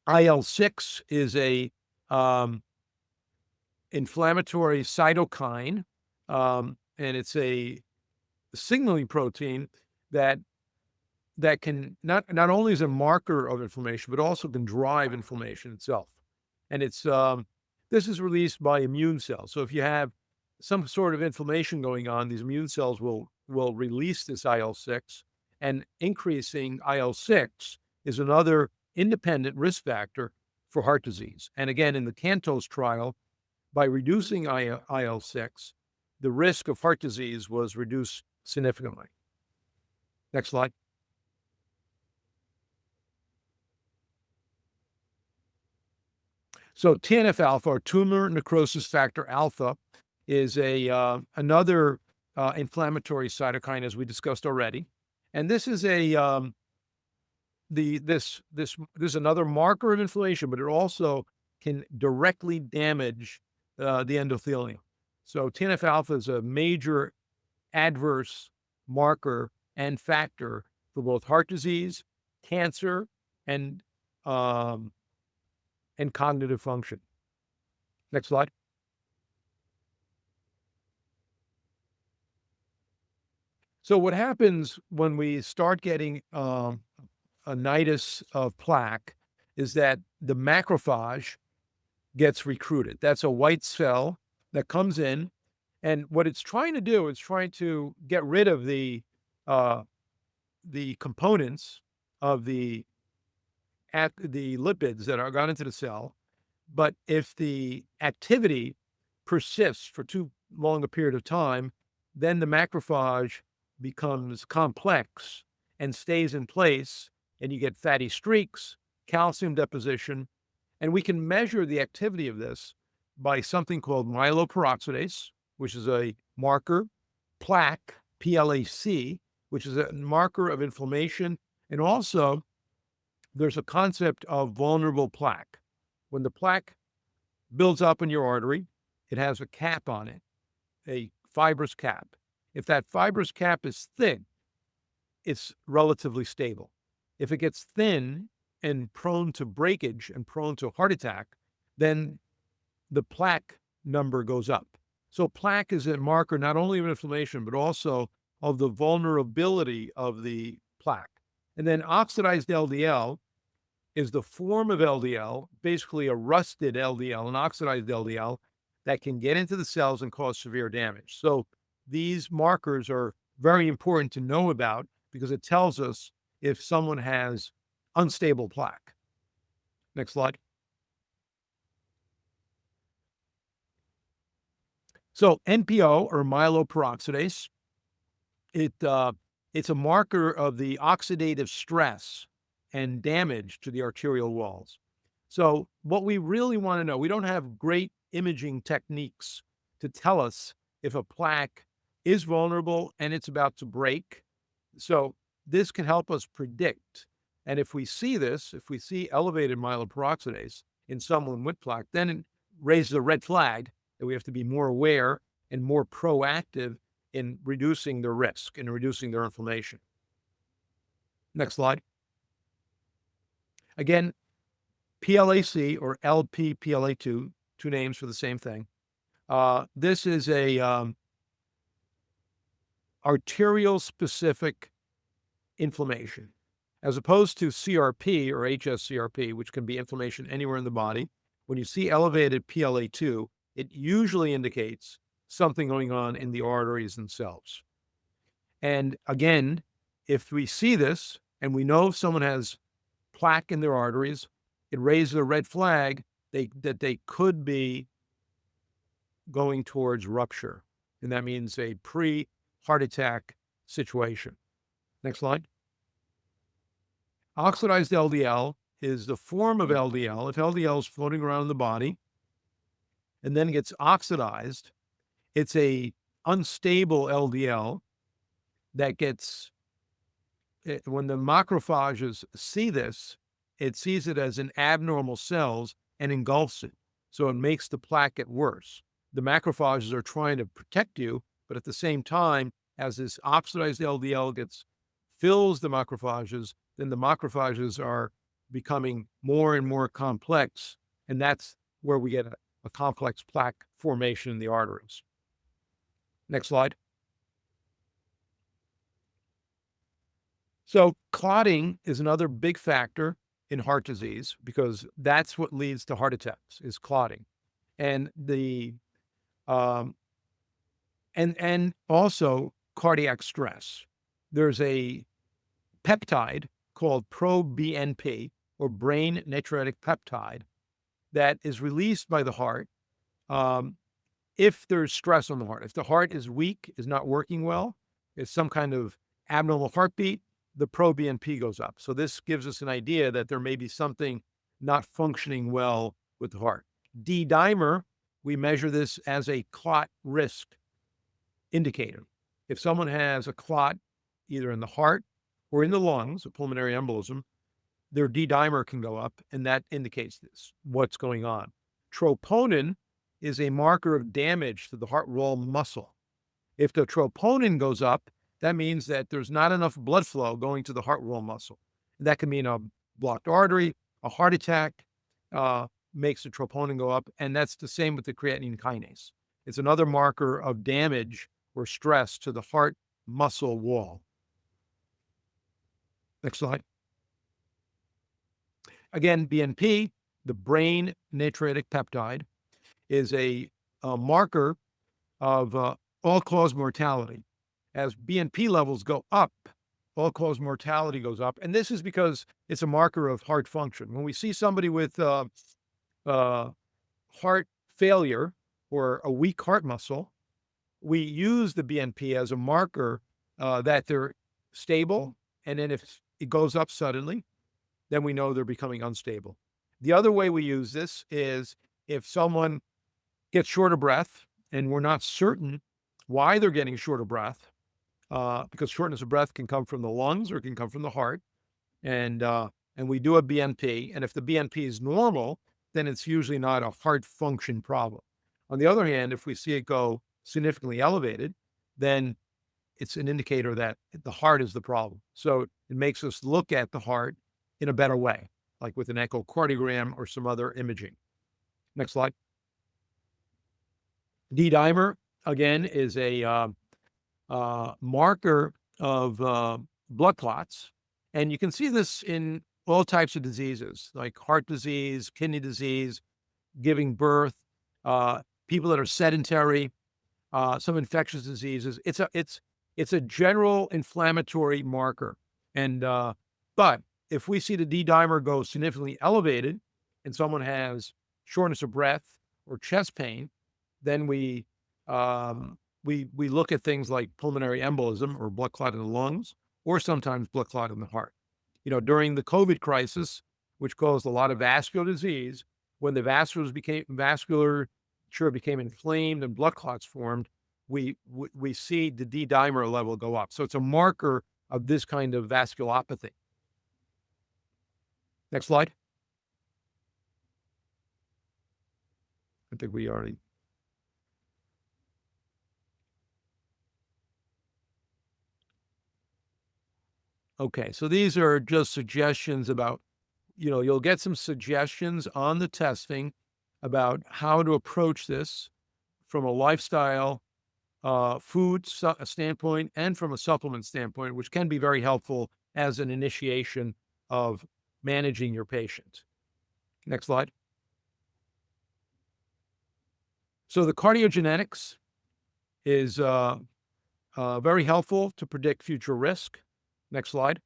IL-6 is a inflammatory cytokine, and it's a signaling protein that can not only is a marker of inflammation, but also can drive inflammation itself. And it's this is released by immune cells. So if you have some sort of inflammation going on, these immune cells will release this IL-6, and increasing IL-6 is another independent risk factor for heart disease. And again, in the KANTOS trial, by reducing IL-6, the risk of heart disease was reduced significantly. Next slide. So TNF-alpha, or tumor necrosis factor alpha, is another inflammatory cytokine, as we discussed already, and this is this is another marker of inflammation, but it also can directly damage the endothelium. So TNF-alpha is a major adverse marker and factor for both heart disease, cancer, and cognitive function. Next slide. So what happens when we start getting a nidus of plaque is that the macrophage gets recruited. That's a white cell that comes in, and what it's trying to do is trying to get rid of the components of the lipids that are gone into the cell. But if the activity persists for too long a period of time, then the macrophage becomes complex and stays in place, and you get fatty streaks, calcium deposition, and we can measure the activity of this by something called myeloperoxidase, which is a marker, plaque, PLAC, which is a marker of inflammation, and also there's a concept of vulnerable plaque. When the plaque builds up in your artery, it has a cap on it, a fibrous cap. If that fibrous cap is thick, it's relatively stable. If it gets thin and prone to breakage and prone to heart attack, then the plaque number goes up. So plaque is a marker not only of inflammation, but also of the vulnerability of the plaque. And then oxidized LDL is the form of LDL, basically a rusted LDL, an oxidized LDL, that can get into the cells and cause severe damage. So these markers are very important to know about because it tells us if someone has unstable plaque. Next slide. So NPO, or myeloperoxidase, it's a marker of the oxidative stress and damage to the arterial walls. So what we really want to know, we don't have great imaging techniques to tell us if a plaque is vulnerable and it's about to break. So this can help us predict. And if we see this, if we see elevated myeloperoxidase in someone with plaque, then it raises a red flag that we have to be more aware and more proactive in reducing their risk and reducing their inflammation. Next slide. Again, PLAC or LPPLA2, two names for the same thing. This is a arterial-specific inflammation, as opposed to CRP or HSCRP, which can be inflammation anywhere in the body. When you see elevated PLA2, it usually indicates something going on in the arteries themselves. And again, if we see this and we know someone has plaque in their arteries, it raises a red flag that they could be going towards rupture. And that means a pre-heart attack situation. Next slide. Oxidized LDL is the form of LDL. If LDL is floating around in the body and then gets oxidized, it's a unstable LDL that gets, when the macrophages see this, it sees it as an abnormal cells and engulfs it. So it makes the plaque get worse. The macrophages are trying to protect you, but at the same time, as this oxidized LDL fills the macrophages, then the macrophages are becoming more and more complex, and that's where we get a complex plaque formation in the arteries. Next slide. So clotting is another big factor in heart disease because that's what leads to heart attacks is clotting. And and also cardiac stress. There's a peptide called proBNP or brain natriuretic peptide that is released by the heart if there's stress on the heart. If the heart is weak, is not working well, is some kind of abnormal heartbeat, the proBNP goes up. So this gives us an idea that there may be something not functioning well with the heart. D-dimer, we measure this as a clot risk indicator. If someone has a clot either in the heart or in the lungs, a pulmonary embolism, their D-dimer can go up, and that indicates this, what's going on. Troponin is a marker of damage to the heart wall muscle. If the troponin goes up, that means that there's not enough blood flow going to the heart wall muscle. And that can mean a blocked artery, a heart attack, makes the troponin go up, and that's the same with the creatinine kinase. It's another marker of damage or stress to the heart muscle wall. Next slide. Again, BNP, the brain natriuretic peptide, is a marker of all-cause mortality. As BNP levels go up, all-cause mortality goes up. And this is because it's a marker of heart function. When we see somebody with heart failure or a weak heart muscle, we use the BNP as a marker that they're stable. And then if it goes up suddenly, then we know they're becoming unstable. The other way we use this is if someone gets short of breath and we're not certain why they're getting short of breath, because shortness of breath can come from the lungs or it can come from the heart. And we do a BNP. And if the BNP is normal, then it's usually not a heart function problem. On the other hand, if we see it go significantly elevated, then it's an indicator that the heart is the problem. So it makes us look at the heart in a better way, like with an echocardiogram or some other imaging. Next slide. D-dimer, again, is a marker of blood clots. And you can see this in all types of diseases, like heart disease, kidney disease, giving birth, people that are sedentary, some infectious diseases. It's a general inflammatory marker. And but if we see the D-dimer go significantly elevated and someone has shortness of breath or chest pain, then we look at things like pulmonary embolism or blood clot in the lungs, or sometimes blood clot in the heart. You know, during the COVID crisis, which caused a lot of vascular disease, when the vasculature became inflamed and blood clots formed, we see the D-dimer level go up. So it's a marker of this kind of vasculopathy. Next slide. I think we already. Okay, so these are just suggestions about you'll get some suggestions on the testing about how to approach this from a lifestyle, standpoint and from a supplement standpoint, which can be very helpful as an initiation of managing your patient. Next slide. So the cardiogenetics is very helpful to predict future risk. Next slide.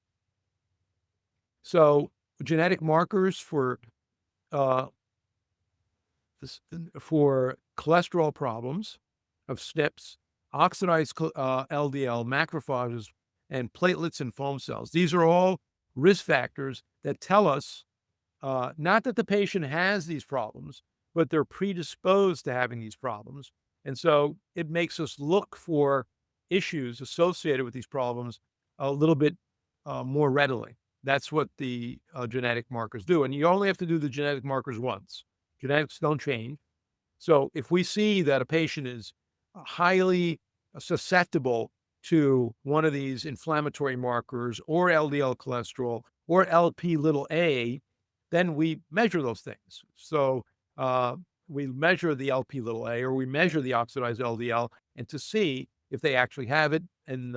So genetic markers for cholesterol problems of SNPs, oxidized LDL, macrophages, and platelets and foam cells. These are all risk factors that tell us not that the patient has these problems, but they're predisposed to having these problems. And so it makes us look for issues associated with these problems a little bit more readily. That's what the genetic markers do. And you only have to do the genetic markers once. Genetics don't change. So if we see that a patient is highly susceptible to one of these inflammatory markers or LDL cholesterol or LP little a, then we measure those things. So we measure the LP little a, or we measure the oxidized LDL, and to see if they actually have it. And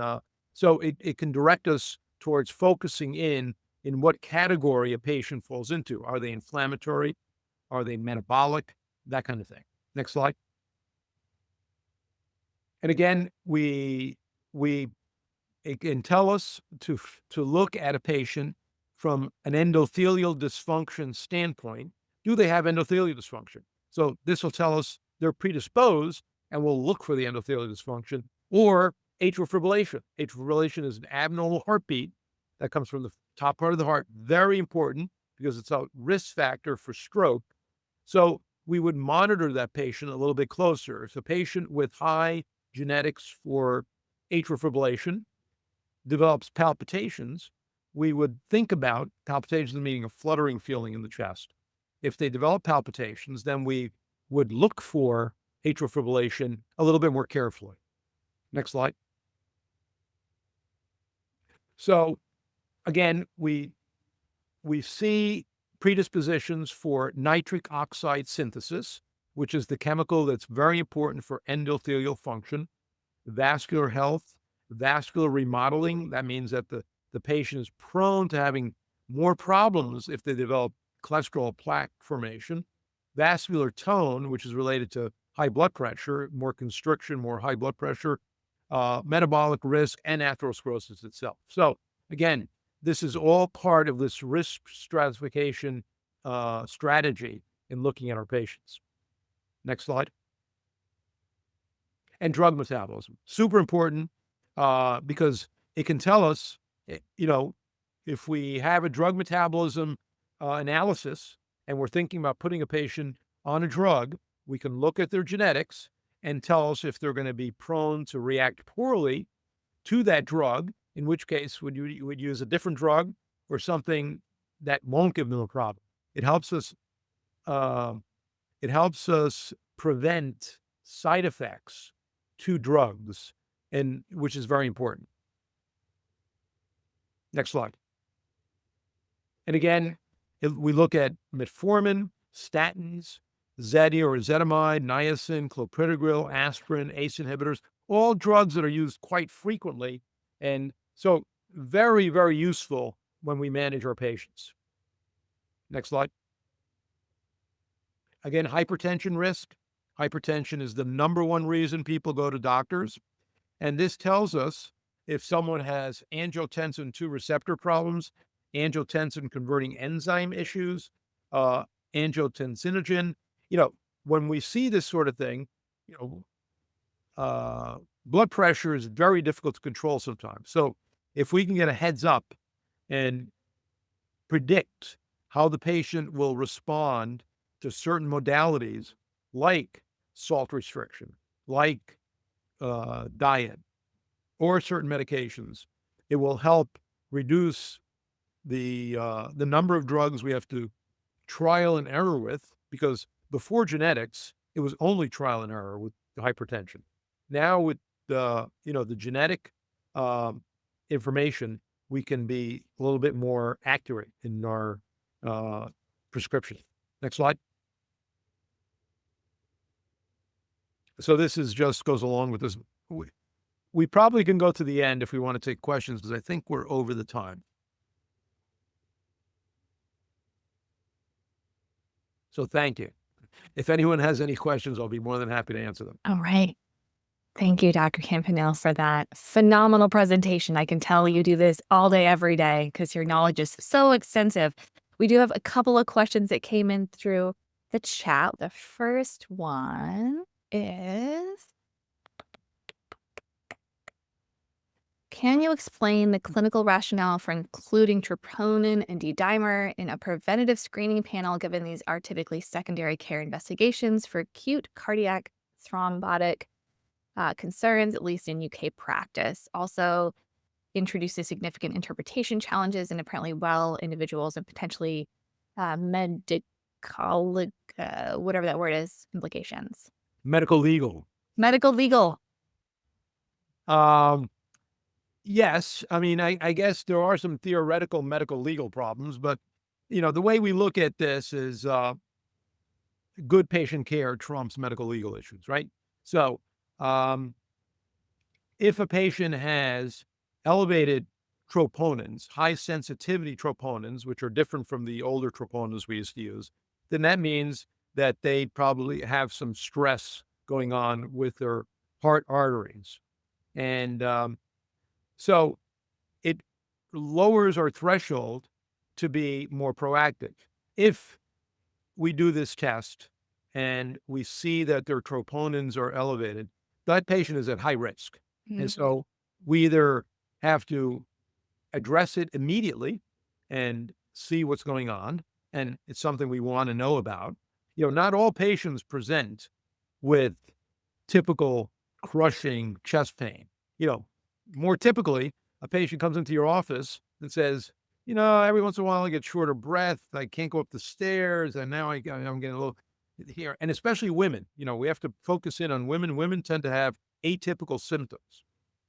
so it can direct us towards focusing in what category a patient falls into. Are they inflammatory? Are they metabolic? That kind of thing. Next slide. And again, it can tell us to look at a patient from an endothelial dysfunction standpoint. Do they have endothelial dysfunction? So this will tell us they're predisposed, and we'll look for the endothelial dysfunction, or atrial fibrillation. Atrial fibrillation is an abnormal heartbeat that comes from the top part of the heart. Very important because it's a risk factor for stroke. So we would monitor that patient a little bit closer. If a patient with high genetics for atrial fibrillation develops palpitations, we would think about palpitations meaning a fluttering feeling in the chest. If they develop palpitations, then we would look for atrial fibrillation a little bit more carefully. Next slide. So again, we see predispositions for nitric oxide synthesis, which is the chemical that's very important for endothelial function, vascular health, vascular remodeling. That means that the patient is prone to having more problems if they develop cholesterol plaque formation, vascular tone, which is related to high blood pressure, more constriction, more high blood pressure, metabolic risk, and atherosclerosis itself. So again, this is all part of this risk stratification strategy in looking at our patients. Next slide. And drug metabolism, super important because it can tell us, if we have a drug metabolism analysis and we're thinking about putting a patient on a drug, we can look at their genetics and tell us if they're going to be prone to react poorly to that drug, in which case would you would use a different drug or something that won't give them a problem. It helps us prevent side effects to drugs, and which is very important. Next slide. And again, we look at metformin, statins, Zeti or ezetimibe, niacin, clopidogrel, aspirin, ACE inhibitors, all drugs that are used quite frequently. And so very, very useful when we manage our patients. Next slide. Again, hypertension risk. Hypertension is the number one reason people go to doctors. And this tells us if someone has angiotensin II receptor problems, angiotensin converting enzyme issues, angiotensinogen. When we see this sort of thing, blood pressure is very difficult to control sometimes. So if we can get a heads up and predict how the patient will respond to certain modalities like salt restriction, like diet, or certain medications, it will help reduce the number of drugs we have to trial and error with, because before genetics, it was only trial and error with hypertension. Now with the genetic information, we can be a little bit more accurate in our prescription. Next slide. So this is just goes along with this. We probably can go to the end if we want to take questions, because I think we're over the time. So thank you. If anyone has any questions, I'll be more than happy to answer them. All right. Thank you, Dr. Campanile, for that phenomenal presentation. I can tell you do this all day, every day, because your knowledge is so extensive. We do have a couple of questions that came in through the chat. The first one is, can you explain the clinical rationale for including troponin and D-dimer in a preventative screening panel, given these are typically secondary care investigations for acute cardiac thrombotic concerns, at least in UK practice? Also introduces significant interpretation challenges in apparently well individuals and potentially medical, whatever that word is, implications. Medical legal. Medical legal. Yes. I mean, I guess there are some theoretical medical legal problems, but, the way we look at this is good patient care trumps medical legal issues, right? So if a patient has elevated troponins, high sensitivity troponins, which are different from the older troponins we used to use, then that means that they probably have some stress going on with their heart arteries. And so it lowers our threshold to be more proactive. If we do this test and we see that their troponins are elevated, that patient is at high risk. And so we either have to address it immediately and see what's going on, and it's something we want to know about. Not all patients present with typical crushing chest pain. More typically, a patient comes into your office and says, every once in a while I get short of breath, I can't go up the stairs, and now I'm getting a little here. And especially women, we have to focus in on women. Women tend to have atypical symptoms.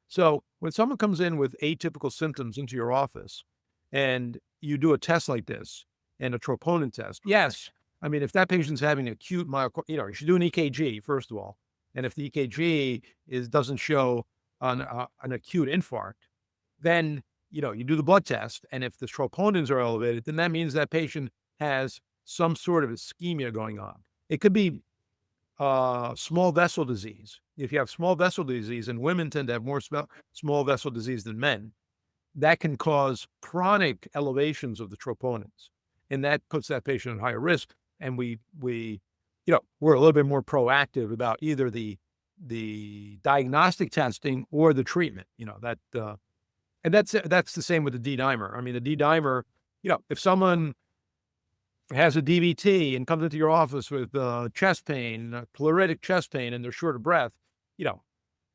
So when someone comes in with atypical symptoms into your office and you do a test like this and a troponin test, yes, I mean, if that patient's having acute myocarditis, you should do an EKG, first of all. And if the EKG doesn't show an acute infarct, then, you do the blood test. And if the troponins are elevated, then that means that patient has some sort of ischemia going on. It could be small vessel disease. If you have small vessel disease, and women tend to have more small vessel disease than men, that can cause chronic elevations of the troponins. And that puts that patient at higher risk. And we're a little bit more proactive about either the diagnostic testing or the treatment, and that's the same with the D-dimer. I mean, the D-dimer, if someone has a DVT and comes into your office with chest pain, pleuritic chest pain, and they're short of breath,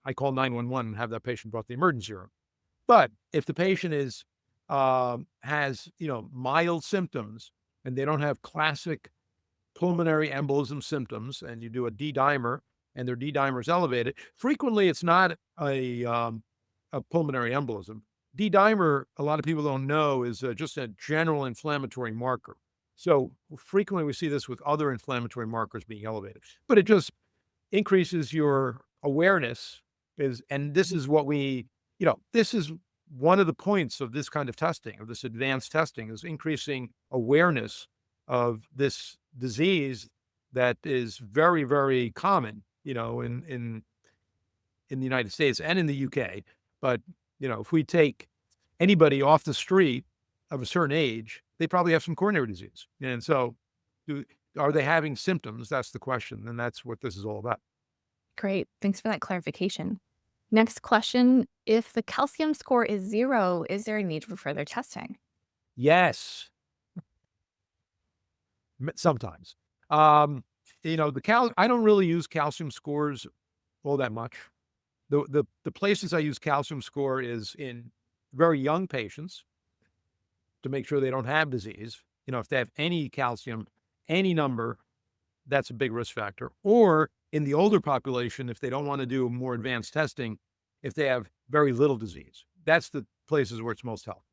I call 911 and have that patient brought to the emergency room. But if the patient has mild symptoms and they don't have classic pulmonary embolism symptoms, and you do a D-dimer and their D-dimer is elevated, frequently it's not a pulmonary embolism. D-dimer, a lot of people don't know, is just a general inflammatory marker. So frequently we see this with other inflammatory markers being elevated, but it just increases your awareness. And this is what this is one of the points of this kind of testing, of this advanced testing, is increasing awareness of this disease that is very, very common, in the United States and in the UK. But, if we take anybody off the street of a certain age, they probably have some coronary disease. And so are they having symptoms? That's the question. And that's what this is all about. Great. Thanks for that clarification. Next question. If the calcium score is 0, is there a need for further testing? Yes. Sometimes. I don't really use calcium scores all that much. The places I use calcium score is in very young patients to make sure they don't have disease. If they have any calcium, any number, that's a big risk factor. Or in the older population, if they don't want to do more advanced testing, if they have very little disease, that's the places where it's most helpful.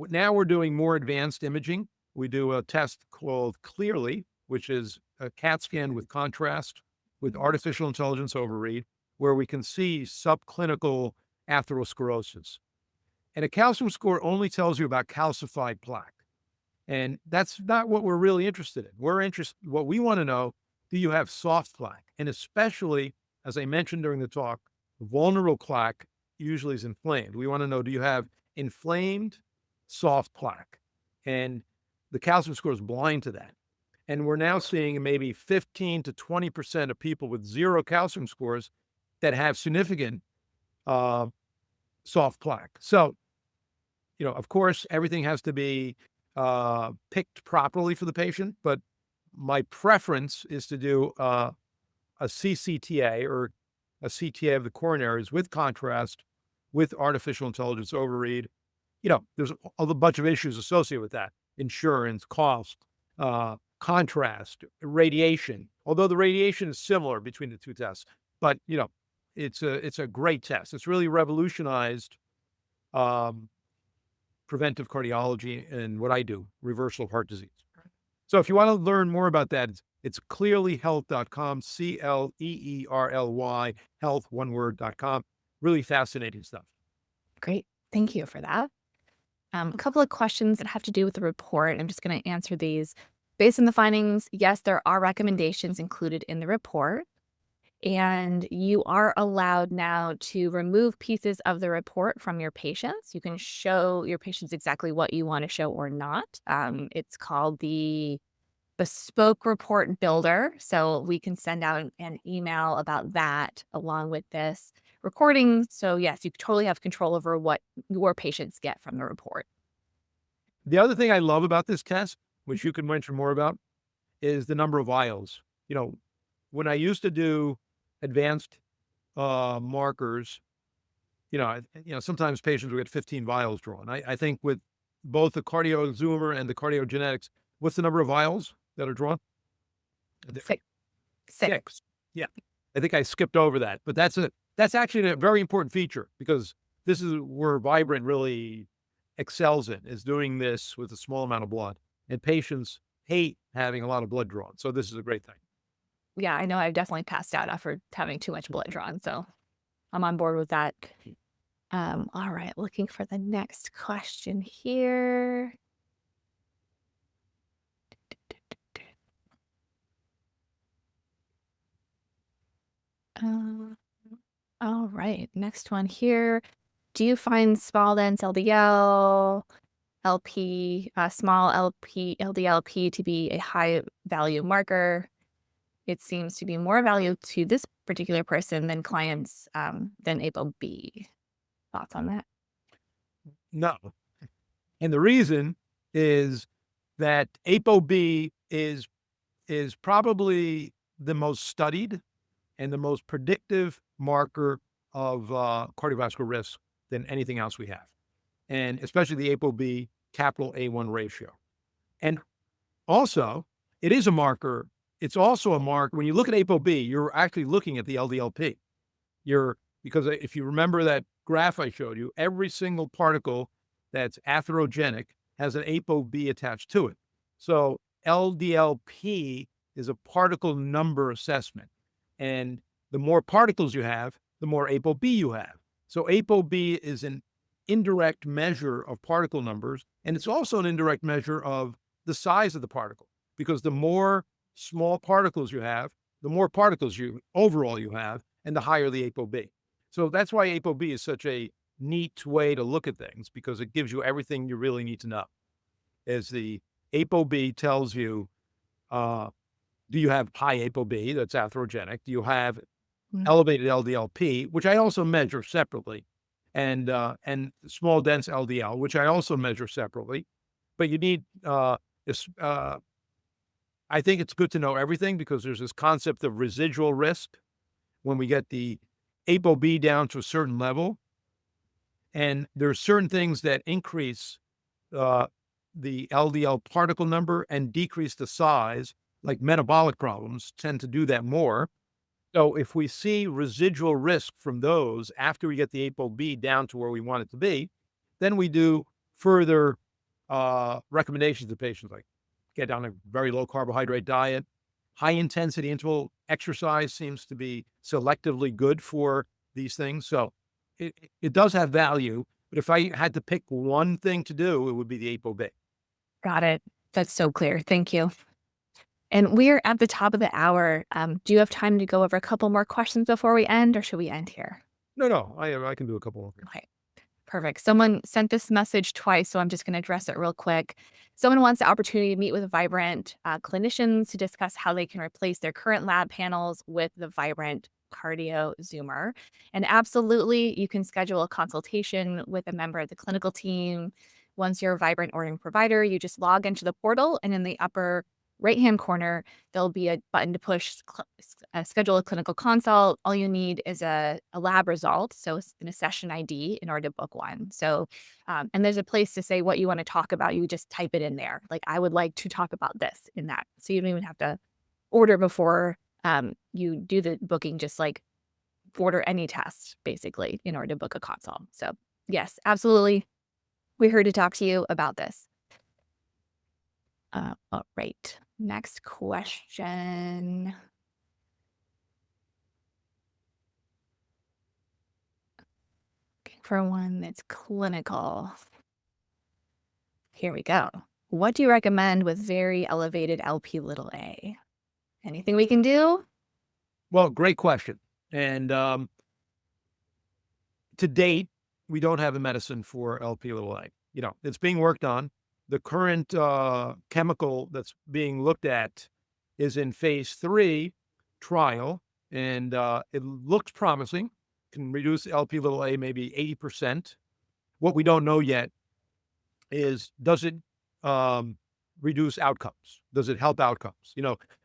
Now we're doing more advanced imaging. We do a test called Clearly, which is a CAT scan with contrast with artificial intelligence overread, where we can see subclinical atherosclerosis. And a calcium score only tells you about calcified plaque. And that's not what we're really interested in. What we want to know, do you have soft plaque? And especially, as I mentioned during the talk, vulnerable plaque usually is inflamed. We want to know, do you have inflamed soft plaque? And the calcium score is blind to that. And we're now seeing maybe 15 to 20% of people with zero calcium scores that have significant soft plaque. So, of course, everything has to be picked properly for the patient, but my preference is to do a CCTA or a CTA of the coronaries with contrast, with artificial intelligence overread. There's a bunch of issues associated with that: insurance, cost, contrast, radiation. Although the radiation is similar between the two tests, but it's a great test. It's really revolutionized preventive cardiology and what I do, reversal of heart disease. So if you want to learn more about that, it's clearlyhealth.com, CLEERLY, health, one word.com. Really fascinating stuff. Great. Thank you for that. A couple of questions that have to do with the report. I'm just going to answer these. Based on the findings, yes, there are recommendations included in the report. And you are allowed now to remove pieces of the report from your patients. You can show your patients exactly what you want to show or not. It's called the Bespoke Report Builder. So we can send out an email about that along with this recording. So yes, you totally have control over what your patients get from the report. The other thing I love about this test, which you can mention more about, is the number of vials. When I used to do advanced markers, sometimes patients will get 15 vials drawn. I think with both the CardioZoomer and the CardioGenetics, what's the number of vials that are drawn? Six. Yeah. I think I skipped over that, but that's actually a very important feature, because this is where Vibrant really excels in, is doing this with a small amount of blood, and patients hate having a lot of blood drawn. So this is a great thing. Yeah, I know I've definitely passed out after having too much blood drawn, so I'm on board with that. All right, looking for the next question here. All right, next one here. Do you find small dense LDL, small LP, LDLP to be a high value marker? It seems to be more value to this particular person than clients than ApoB. Thoughts on that? No. And the reason is that ApoB is probably the most studied and the most predictive marker of cardiovascular risk than anything else we have. And especially the ApoB capital A1 ratio. And also, it is a marker. It's also a marker. When you look at ApoB, you're actually looking at the LDLP. Because if you remember that graph I showed you, every single particle that's atherogenic has an ApoB attached to it. So LDLP is a particle number assessment. And the more particles you have, the more ApoB you have. So ApoB is an indirect measure of particle numbers, and it's also an indirect measure of the size of the particle, because the more small particles you have, the more particles overall you have, and the higher the ApoB. So that's why ApoB is such a neat way to look at things, because it gives you everything you really need to know. As the ApoB tells you, do you have high ApoB that's atherogenic? Do you have elevated LDLP, which I also measure separately, and small dense LDL, which I also measure separately. But you need this. I think it's good to know everything, because there's this concept of residual risk when we get the ApoB down to a certain level, and there's certain things that increase the LDL particle number and decrease the size, like metabolic problems tend to do that more. So if we see residual risk from those after we get the ApoB down to where we want it to be, then we do further recommendations to patients, like get on a very low carbohydrate diet. High intensity interval exercise seems to be selectively good for these things. So it does have value, but if I had to pick one thing to do, it would be the ApoB. Got it. That's so clear. Thank you. And we're at the top of the hour. Do you have time to go over a couple more questions before we end, or should we end here? No, I can do a couple more. Okay, perfect. Someone sent this message twice, so I'm just going to address it real quick. Someone wants the opportunity to meet with Vibrant clinicians to discuss how they can replace their current lab panels with the Vibrant CardioZoomer. And absolutely, you can schedule a consultation with a member of the clinical team. Once you're a Vibrant ordering provider, you just log into the portal, and in the upper right-hand corner, there'll be a button to push schedule a clinical consult. All you need is a lab result, so in a session ID in order to book one. So, and there's a place to say what you want to talk about. You just type it in there. Like, I would like to talk about this in that. So you don't even have to order before you do the booking, just like order any test, basically, in order to book a consult. So yes, absolutely. We're here to talk to you about this. All right. Next question. Looking for one that's clinical. Here we go. What do you recommend with very elevated LP little a? Anything we can do? Well, great question. And to date, we don't have a medicine for LP little a. It's being worked on. The current chemical that's being looked at is in phase 3 trial, and it looks promising. Can reduce LP little a maybe 80%. What we don't know yet is, does it reduce outcomes? Does it help outcomes?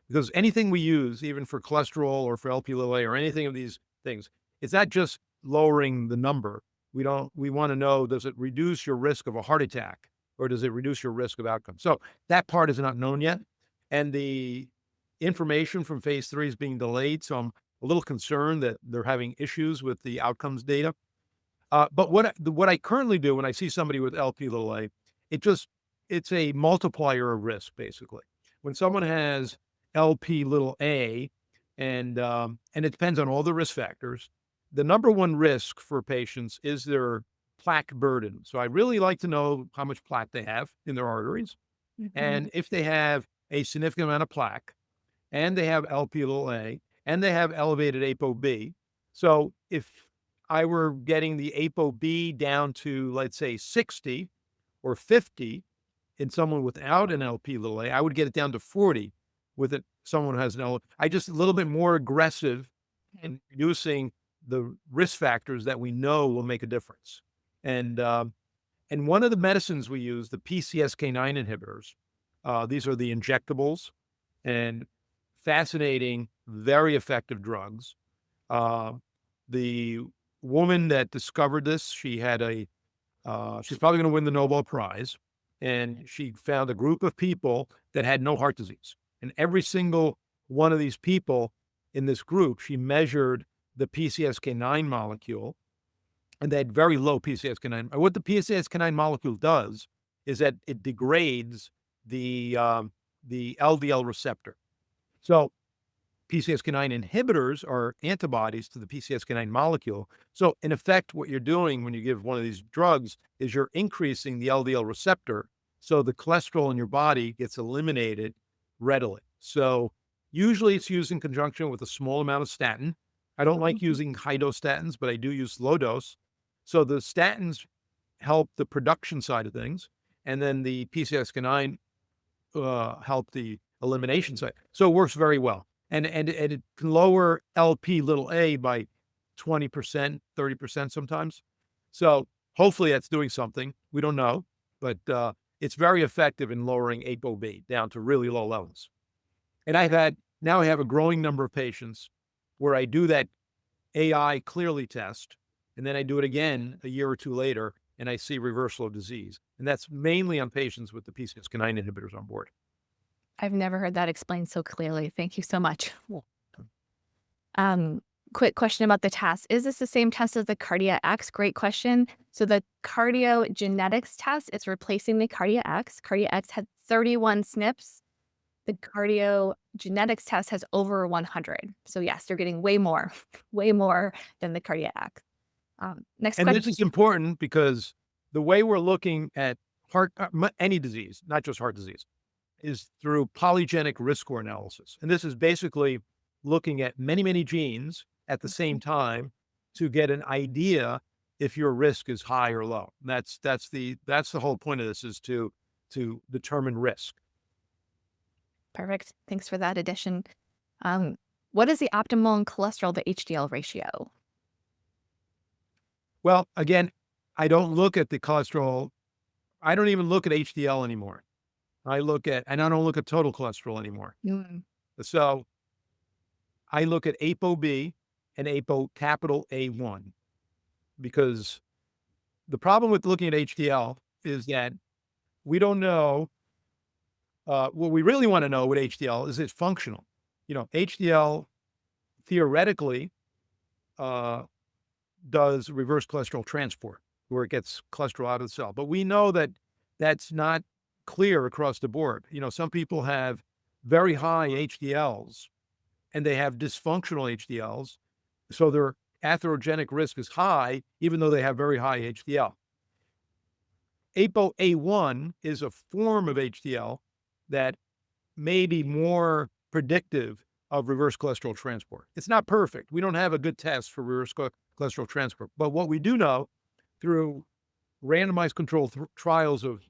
Because anything we use, even for cholesterol or for LP little a or anything of these things, it's not just lowering the number. We want to know, does it reduce your risk of a heart attack, or does it reduce your risk of outcomes? So that part is not known yet. And the information from phase 3 is being delayed. So I'm a little concerned that they're having issues with the outcomes data. But what I currently do when I see somebody with LP little a, it's a multiplier of risk, basically. When someone has LP little a, and it depends on all the risk factors, the number one risk for patients is their plaque burden. So I really like to know how much plaque they have in their arteries. And if they have a significant amount of plaque, and they have LP little a, and they have elevated ApoB. So if I were getting the ApoB down to, let's say, 60 or 50 in someone without an LP little a, I would get it down to 40 with someone who has an LP. I just a little bit more aggressive in reducing the risk factors that we know will make a difference. And one of the medicines we use, the PCSK9 inhibitors, these are the injectables, and fascinating, very effective drugs. The woman that discovered this, she's probably going to win the Nobel Prize, and she found a group of people that had no heart disease. And every single one of these people in this group, she measured the PCSK9 molecule, and they had very low PCSK9. What the PCSK9 molecule does is that it degrades the LDL receptor. So PCSK9 inhibitors are antibodies to the PCSK9 molecule. So in effect, what you're doing when you give one of these drugs is you're increasing the LDL receptor, so the cholesterol in your body gets eliminated readily. So usually it's used in conjunction with a small amount of statin. I don't like using high-dose statins, but I do use low-dose. So the statins help the production side of things, and then the PCSK9 help the elimination side. So it works very well. And it can lower LP little a by 20%, 30% sometimes. So hopefully that's doing something. We don't know, but it's very effective in lowering ApoB down to really low levels. And now I have a growing number of patients where I do that AI clearly test, and then I do it again a year or two later, and I see reversal of disease. And that's mainly on patients with the PCSK9 inhibitors on board. I've never heard that explained so clearly. Thank you so much. quick question about the test. Is this the same test as the CardiaX? Great question. So the CardioGenetics test is replacing the CardiaX. CardiaX had 31 SNPs. The CardioGenetics test has over 100. So yes, you're getting way more, way more than the CardiaX. Next And question. this is important because the way we're looking at any disease, not just heart disease, is through polygenic risk score analysis. And this is basically looking at many, many genes at the same time to get an idea if your risk is high or low. And that's the whole point of this, is to determine risk. Perfect. Thanks for that addition. What is the optimal cholesterol to HDL ratio? Well, again, I don't look at the cholesterol. I don't even look at HDL anymore. I don't look at total cholesterol anymore. Mm. So I look at ApoB and capital A1, because the problem with looking at HDL is that we don't know. What we really want to know with HDL is it's functional. HDL theoretically does reverse cholesterol transport, where it gets cholesterol out of the cell. But we know that that's not clear across the board. Some people have very high HDLs and they have dysfunctional HDLs. So their atherogenic risk is high, even though they have very high HDL. ApoA1 is a form of HDL that may be more predictive of reverse cholesterol transport. It's not perfect. We don't have a good test for reverse cholesterol transport. But what we do know through randomized controlled trials of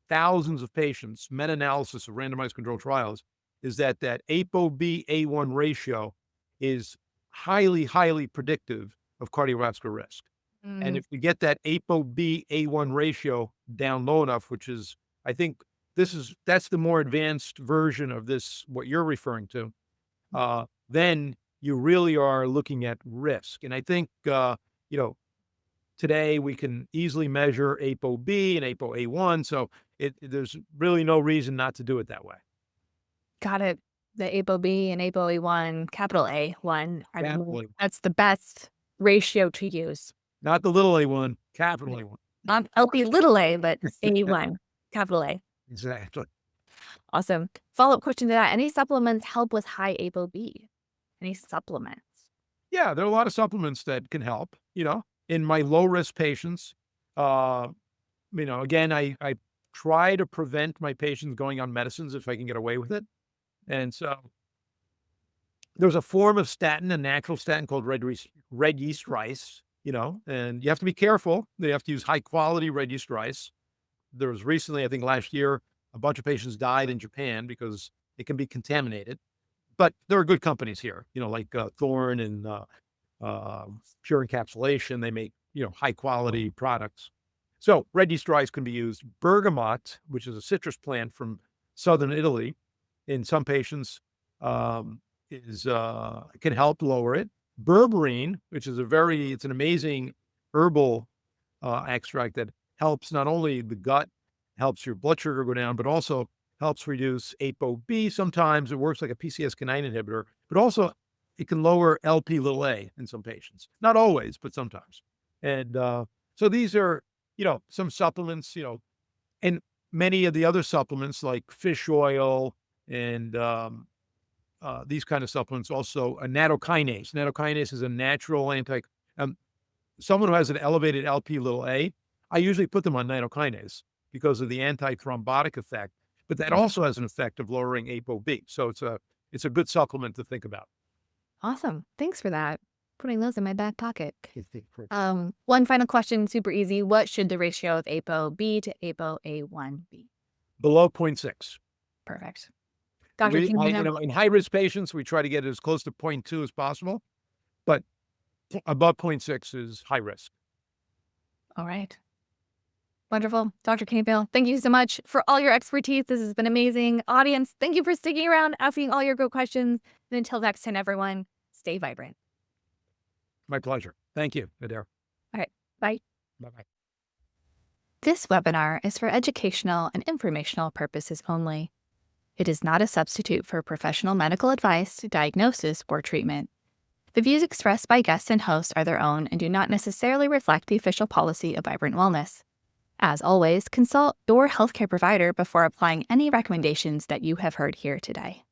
thousands of patients, meta-analysis of randomized controlled trials, is that ApoB-A1 ratio is highly, highly predictive of cardiovascular risk. And if we get that ApoB-A1 ratio down low enough, which is, I think that's the more advanced version of this, what you're referring to, then you really are looking at risk. And I think, today we can easily measure ApoB and ApoA1. So there's really no reason not to do it that way. Got it. The ApoB and ApoA1, capital A1, that's the best ratio to use. Not the little A1, capital A1. Not LP little a, but A1, capital A. Exactly. Awesome. Follow-up question to that. Any supplements help with high ApoB? Any supplements? Yeah, there are a lot of supplements that can help, in my low-risk patients. Again, I try to prevent my patients going on medicines if I can get away with it. And so there's a form of statin, a natural statin called red yeast rice, and you have to be careful. They have to use high-quality red yeast rice. There was recently, I think last year, a bunch of patients died in Japan because it can be contaminated. But there are good companies here, like Thorne and Pure Encapsulation. They make, high quality products. So red yeast rice can be used. Bergamot, which is a citrus plant from southern Italy, in some patients can help lower it. Berberine, which is it's an amazing herbal extract that helps not only the gut, helps your blood sugar go down, but also helps reduce ApoB. Sometimes it works like a PCSK9 inhibitor, but also it can lower Lp(a) in some patients. Not always, but sometimes. And so these are, some supplements, and many of the other supplements like fish oil and these kind of supplements. Also a nattokinase. Nattokinase is a natural someone who has an elevated Lp(a), I usually put them on nattokinase because of the antithrombotic effect, but that also has an effect of lowering ApoB. So it's a good supplement to think about. Awesome. Thanks for that. Putting those in my back pocket. One final question, super easy. What should the ratio of ApoB to ApoA1 be? Below 0.6. Perfect. Dr. In high-risk patients, we try to get it as close to 0.2 as possible, but above 0.6 is high risk. All right. Wonderful. Dr. Campanile, thank you so much for all your expertise. This has been amazing. Audience, thank you for sticking around, asking all your good questions. And until next time, everyone, stay vibrant. My pleasure. Thank you, Adair. All right. Bye. Bye-bye. This webinar is for educational and informational purposes only. It is not a substitute for professional medical advice, diagnosis, or treatment. The views expressed by guests and hosts are their own and do not necessarily reflect the official policy of Vibrant Wellness. As always, consult your healthcare provider before applying any recommendations that you have heard here today.